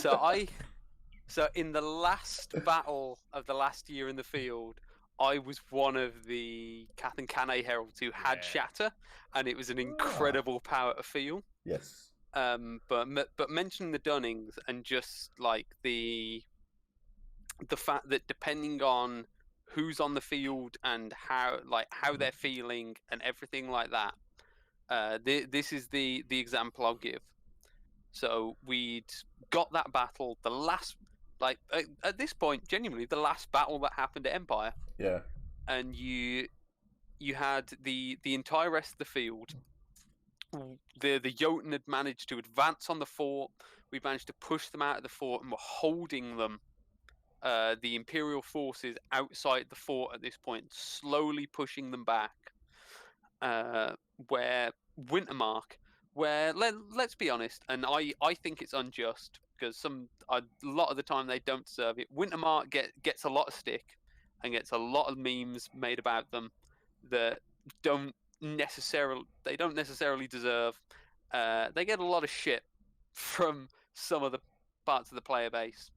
So in the last battle of the last year in the field, I was one of the Cath and Cannae heralds who had shatter, and it was an incredible power to feel. Yes. But mentioning the Dunnings, and just like the fact that depending on who's on the field and how they're feeling and everything like that, this is the example I'll give. So we'd got that battle, the last, at this point, genuinely the last battle that happened at Empire. Yeah. And you had the entire rest of the field. The Jotun had managed to advance on the fort. We managed to push them out of the fort, and we're holding them, the Imperial forces, outside the fort at this point, slowly pushing them back. Where Wintermark, let's be honest, and I think it's unjust, because a lot of the time they don't deserve it. Wintermark gets a lot of stick and gets a lot of memes made about them that don't necessarily deserve. They get a lot of shit from some of the parts of the player base.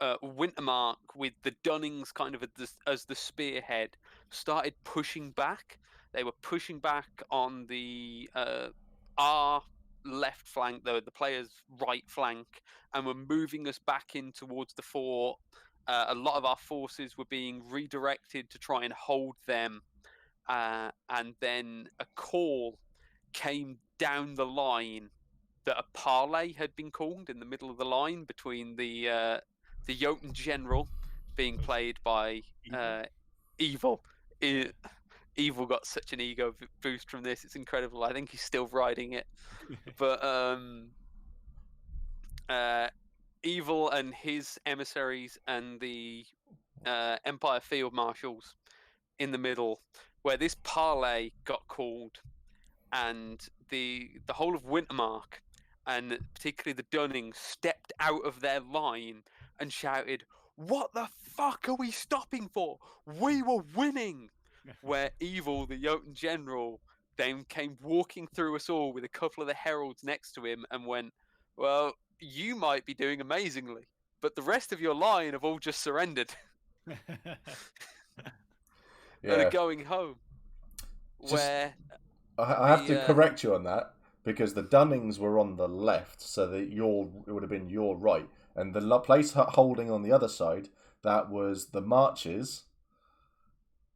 Wintermark, with the Dunnings kind of as the spearhead, started pushing back. They were pushing back on the our left flank, the player's right flank, and were moving us back in towards the fort. A lot of our forces were being redirected to try and hold them. And then a call came down the line that a parley had been called in the middle of the line between the the Jotun General being played by Evil. Evil got such an ego boost from this; it's incredible. I think he's still riding it. But Evil and his emissaries and the Empire Field Marshals in the middle, where this parley got called, and the whole of Wintermark, and particularly the Dunnings, stepped out of their line and shouted, "What the fuck are we stopping for? We were winning!" Where Evil, the Jotun General, then came walking through us all with a couple of the heralds next to him and went, "Well, you might be doing amazingly, but the rest of your line have all just surrendered." And are going home. Where I have to correct you on that, because the Dunnings were on the left, so that it would have been your right, and the place holding on the other side, that was the Marches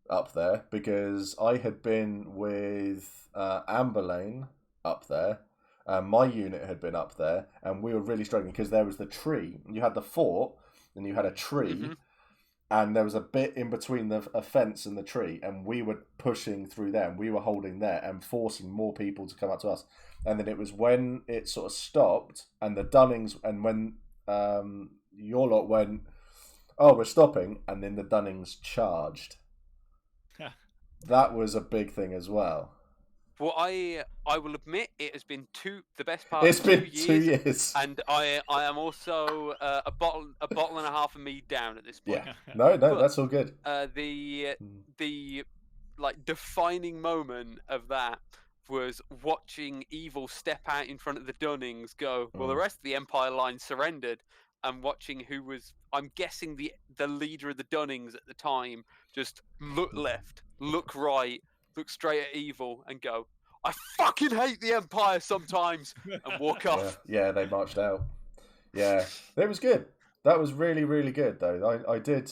up there, because I had been with Amberlane up there. My unit had been up there, and we were really struggling because there was the tree. You had the fort, and you had a tree, and there was a bit in between a fence and the tree, and we were pushing through there, and we were holding there and forcing more people to come up to us. And then it was when it sort of stopped, and the Dunnings, and when your lot went, "Oh, we're stopping," and then the Dunnings charged. That was a big thing as well. Well, I will admit it has been the best part. It's been 2 years, and I am also a bottle and a half of mead down at this point. Yeah, no, but that's all good. The like defining moment of that was watching Evil step out in front of the Dunnings, go, "Well, the rest of the Empire line surrendered," and watching who was, I'm guessing, the leader of the Dunnings at the time, just look left, look right, look straight at Evil and go, "I fucking hate the Empire sometimes," and walk off. Yeah, they marched out. Yeah, it was good. That was really, really good, though. I did,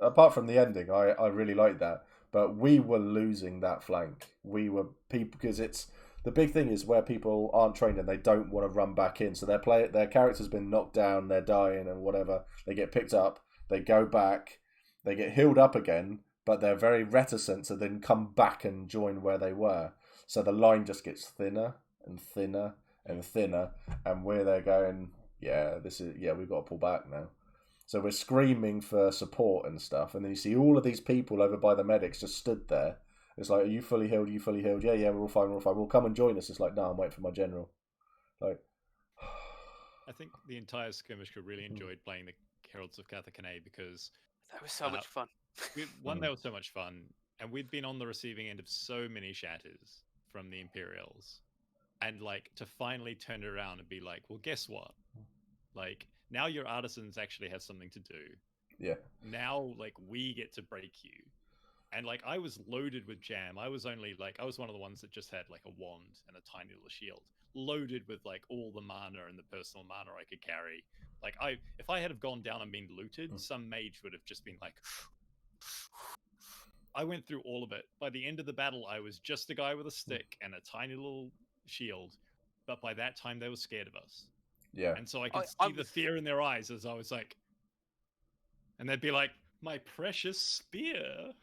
apart from the ending, I really liked that. But we were losing that flank. We were people, because it's the big thing is where people aren't trained and they don't want to run back in. So their character's been knocked down, they're dying and whatever. They get picked up, they go back, they get healed up again, but they're very reticent to then come back and join where they were. So the line just gets thinner and thinner and thinner, and we're there going, we've got to pull back now. So we're screaming for support and stuff, and then you see all of these people over by the medics just stood there. It's like, "Are you fully healed? Are you fully healed? Yeah, we're all fine, we're all fine. Well, come and join us." It's like, "No, I'm waiting for my general." Like, I think the entire Skirmish Crew really enjoyed playing the Heralds of Carthagena because that was so much fun. They were so much fun, and we'd been on the receiving end of so many shatters from the Imperials, and like to finally turn it around and be like, "Well, guess what? Like, now your artisans actually have something to do. Yeah. Now, like, we get to break you." And like, I was loaded with jam. I was one of the ones that just had like a wand and a tiny little shield, loaded with like all the mana and the personal mana I could carry. Like, if I had have gone down and been looted, some mage would have just been like. I went through all of it. By the end of the battle, I was just a guy with a stick and a tiny little shield. But by that time, they were scared of us. Yeah. And so I could see the fear in their eyes as I was like, and they'd be like, "My precious spear."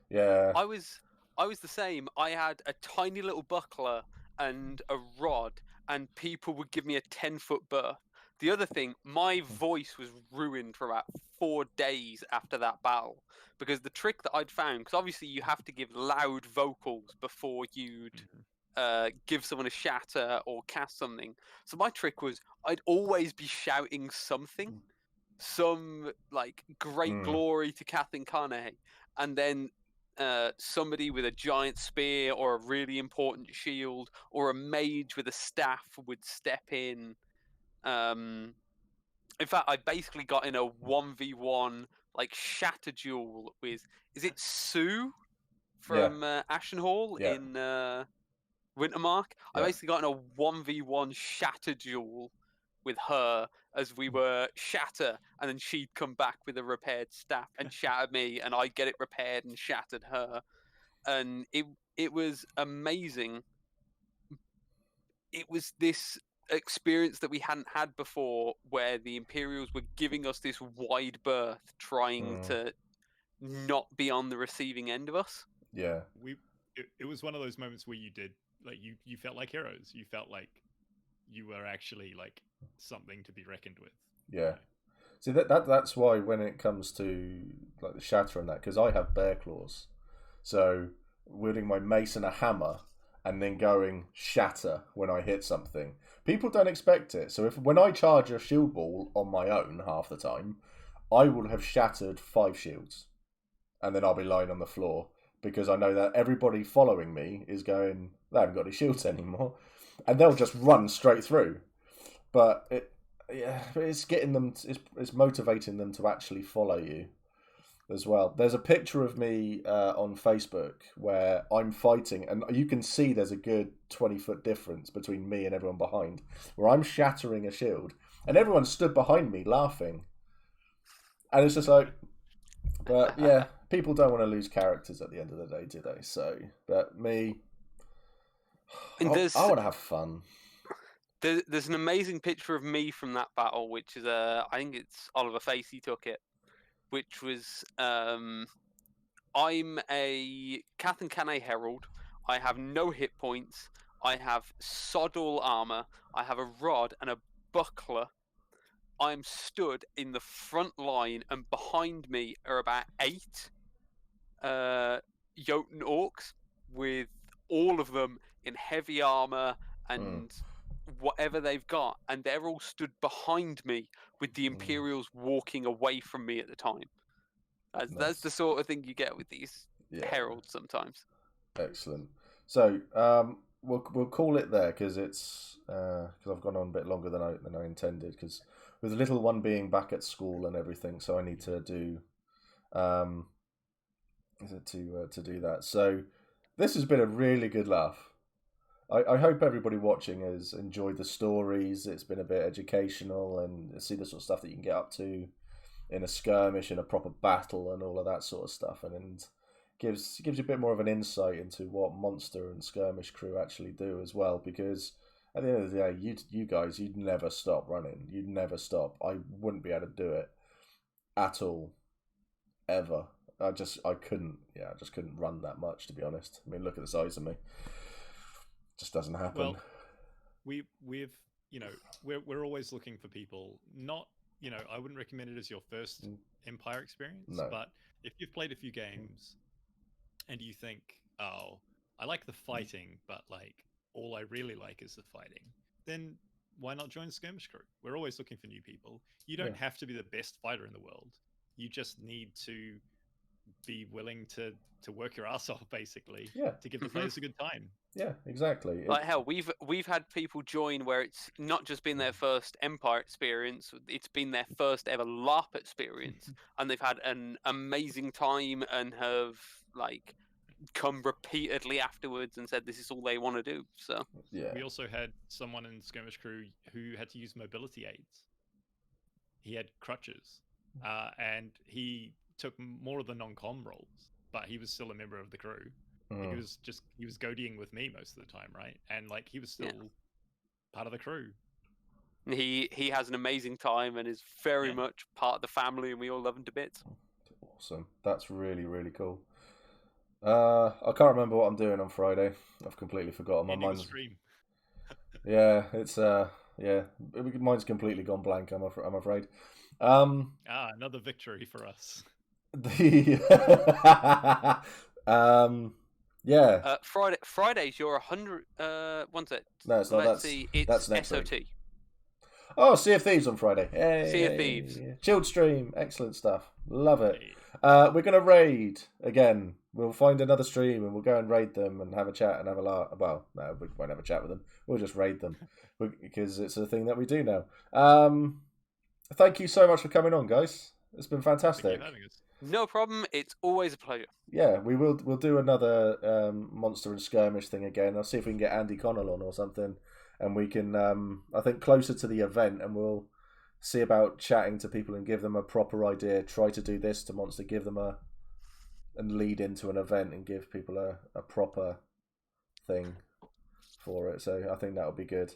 Yeah. I was the same. I had a tiny little buckler and a rod, and people would give me a 10-foot berth. The other thing, my voice was ruined for about 4 days after that battle, because the trick that I'd found, because obviously you have to give loud vocals before you'd give someone a shatter or cast something. So my trick was I'd always be shouting something, some like great glory to Catherine Carnegie, and then somebody with a giant spear or a really important shield or a mage with a staff would step in. In fact, I basically got in a 1v1 like shatter duel with, is it Sue from Ashenhall in Wintermark? I basically got in a 1v1 shatter duel with her as we were shatter, and then she'd come back with a repaired staff and shatter me, and I'd get it repaired and shattered her, and it was amazing. It was this experience that we hadn't had before, where the Imperials were giving us this wide berth, trying to not be on the receiving end of us. Yeah. It was one of those moments where you did like you felt like heroes. You felt like you were actually like something to be reckoned with. Yeah. See that's why when it comes to like the shatter and that, because I have bear claws, so wielding my mace and a hammer and then going shatter when I hit something, people don't expect it. So when I charge a shield ball on my own half the time, I will have shattered 5 shields, and then I'll be lying on the floor because I know that everybody following me is going, they haven't got any shields anymore, and they'll just run straight through. But it's getting them. It's motivating them to actually follow you as well. There's a picture of me on Facebook where I'm fighting, and you can see there's a good 20-foot difference between me and everyone behind, where I'm shattering a shield, and everyone stood behind me laughing. And it's just like, but yeah, people don't want to lose characters at the end of the day, do they? So, but me, I want to have fun. There's an amazing picture of me from that battle, which is I think it's Oliver Facey took it, which was I'm a Cathan Canet Herald. I have no hit points. I have sod all armor. I have a rod and a buckler. I'm stood in the front line, and behind me are about 8 Jotun orcs, with all of them in heavy armor and whatever they've got, and they're all stood behind me with the Imperials walking away from me at the time. That's the sort of thing you get with these heralds sometimes. Excellent. So we'll call it there because it's because I've gone on a bit longer than I intended, because with the little one being back at school and everything, so I need to do to do that. So this has been a really good laugh. I hope everybody watching has enjoyed the stories. It's been a bit educational, and see the sort of stuff that you can get up to in a skirmish, in a proper battle, and all of that sort of stuff, and gives you a bit more of an insight into what Monster and Skirmish Crew actually do as well. Because at the end of the day, you guys, you'd never stop running. You'd never stop. I wouldn't be able to do it at all, ever. I just couldn't run that much, to be honest. I mean, look at the size of me. Just doesn't happen. Well, we've we're always looking for people. Not I wouldn't recommend it as your first Empire experience, but if you've played a few games and you think, oh, I like the fighting, but like all I really like is the fighting, then why not join Skirmish Crew? We're always looking for new people. You don't have to be the best fighter in the world. You just need to be willing to work your ass off, basically, to give the players a good time. Yeah, exactly. Like hell, we've had people join where it's not just been their first Empire experience; it's been their first ever LARP experience, and they've had an amazing time and have like come repeatedly afterwards and said this is all they want to do. So we also had someone in Skirmish Crew who had to use mobility aids. He had crutches, and he took more of the non-com roles, but he was still a member of the crew. He was goadying with me most of the time, right? And like he was still part of the crew. He has an amazing time and is very much part of the family, and we all love him to bits. Awesome. That's really, really cool. I can't remember what I'm doing on Friday. I've completely forgotten. My mind's stream. It's mine's completely gone blank. I'm afraid. Another victory for us. Fridays you're 100. What's it? No, it's not. Let's see. It's that's next SOT. week. Oh, Sea of Thieves on Friday. Hey, Sea of Thieves. Chilled stream. Excellent stuff. Love it. We're going to raid again. We'll find another stream and we'll go and raid them and have a chat and have a laugh. Well, no, we won't have a chat with them. We'll just raid them because it's a thing that we do now. Thank you so much for coming on, guys. It's been fantastic. Thank you for having us. No problem. It's always a pleasure. Yeah, we'll do another Monster and Skirmish thing again. I'll see if we can get Andy Connell on or something, and we can I think closer to the event, and we'll see about chatting to people and give them a proper idea. Try to do this to Monster, give them and lead into an event and give people a proper thing for it. So I think that'll be good.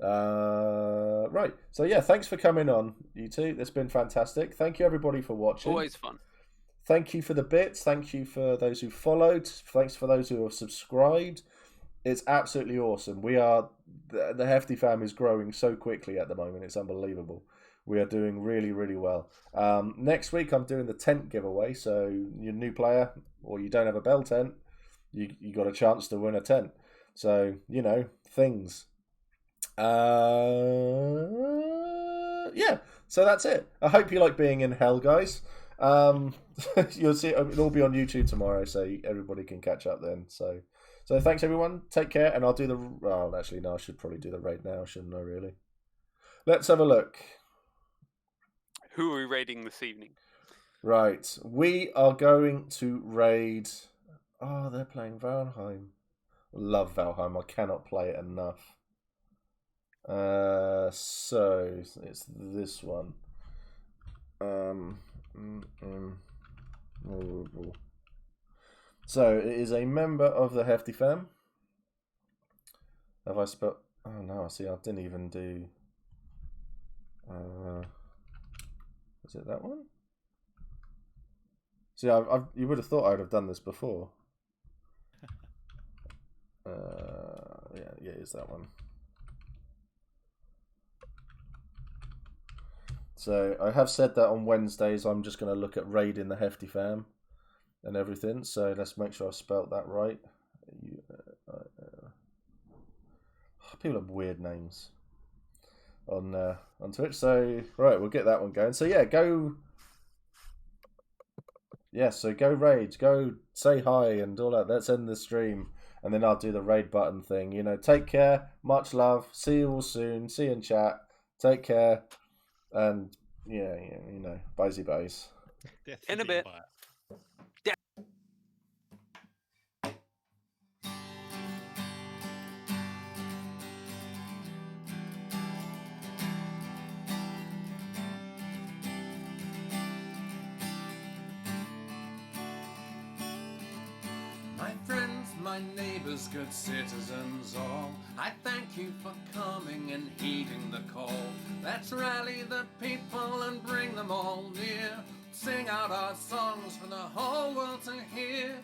Right. So yeah, thanks for coming on, you two. It's been fantastic. Thank you everybody for watching. Always fun. Thank you for the bits. Thank you for those who followed. Thanks for those who have subscribed. It's absolutely awesome. We are the Hefty fam is growing so quickly at the moment. It's unbelievable. We are doing really, really well. Next week I'm doing the tent giveaway. So you're a new player or you don't have a bell tent, you got a chance to win a tent. So you know things. Yeah. So that's it. I hope you like being in hell, guys. You'll see it'll all be on YouTube tomorrow, so everybody can catch up then. So thanks everyone. Take care, and I'll do the. Well, actually, no, I should probably do the raid now, shouldn't I? Really. Let's have a look. Who are we raiding this evening? Right, we are going to raid. Oh, they're playing Valheim. Love Valheim. I cannot play it enough. So it's this one. So it is a member of the Hefty fam. Have I spelled? Oh no! I see. I didn't even do. Is it that one? See, you would have thought I would have done this before. Yeah, it's that one. So I have said that on Wednesdays I'm just going to look at raiding the Hefty fam and everything. So let's make sure I spelt that right. People have weird names on Twitch. So right, we'll get that one going. So yeah, go. Yeah, so go raid, go say hi and all that. Let's end the stream, and then I'll do the raid button thing. You know, take care, much love. See you all soon. See you in chat. Take care. And yeah, you know, bye-zy bays. In a bit. My friends, my neighbors, good citizens all, I thank you for coming and heeding the call. Let's rally the people and bring them all near. Sing out our songs for the whole world to hear.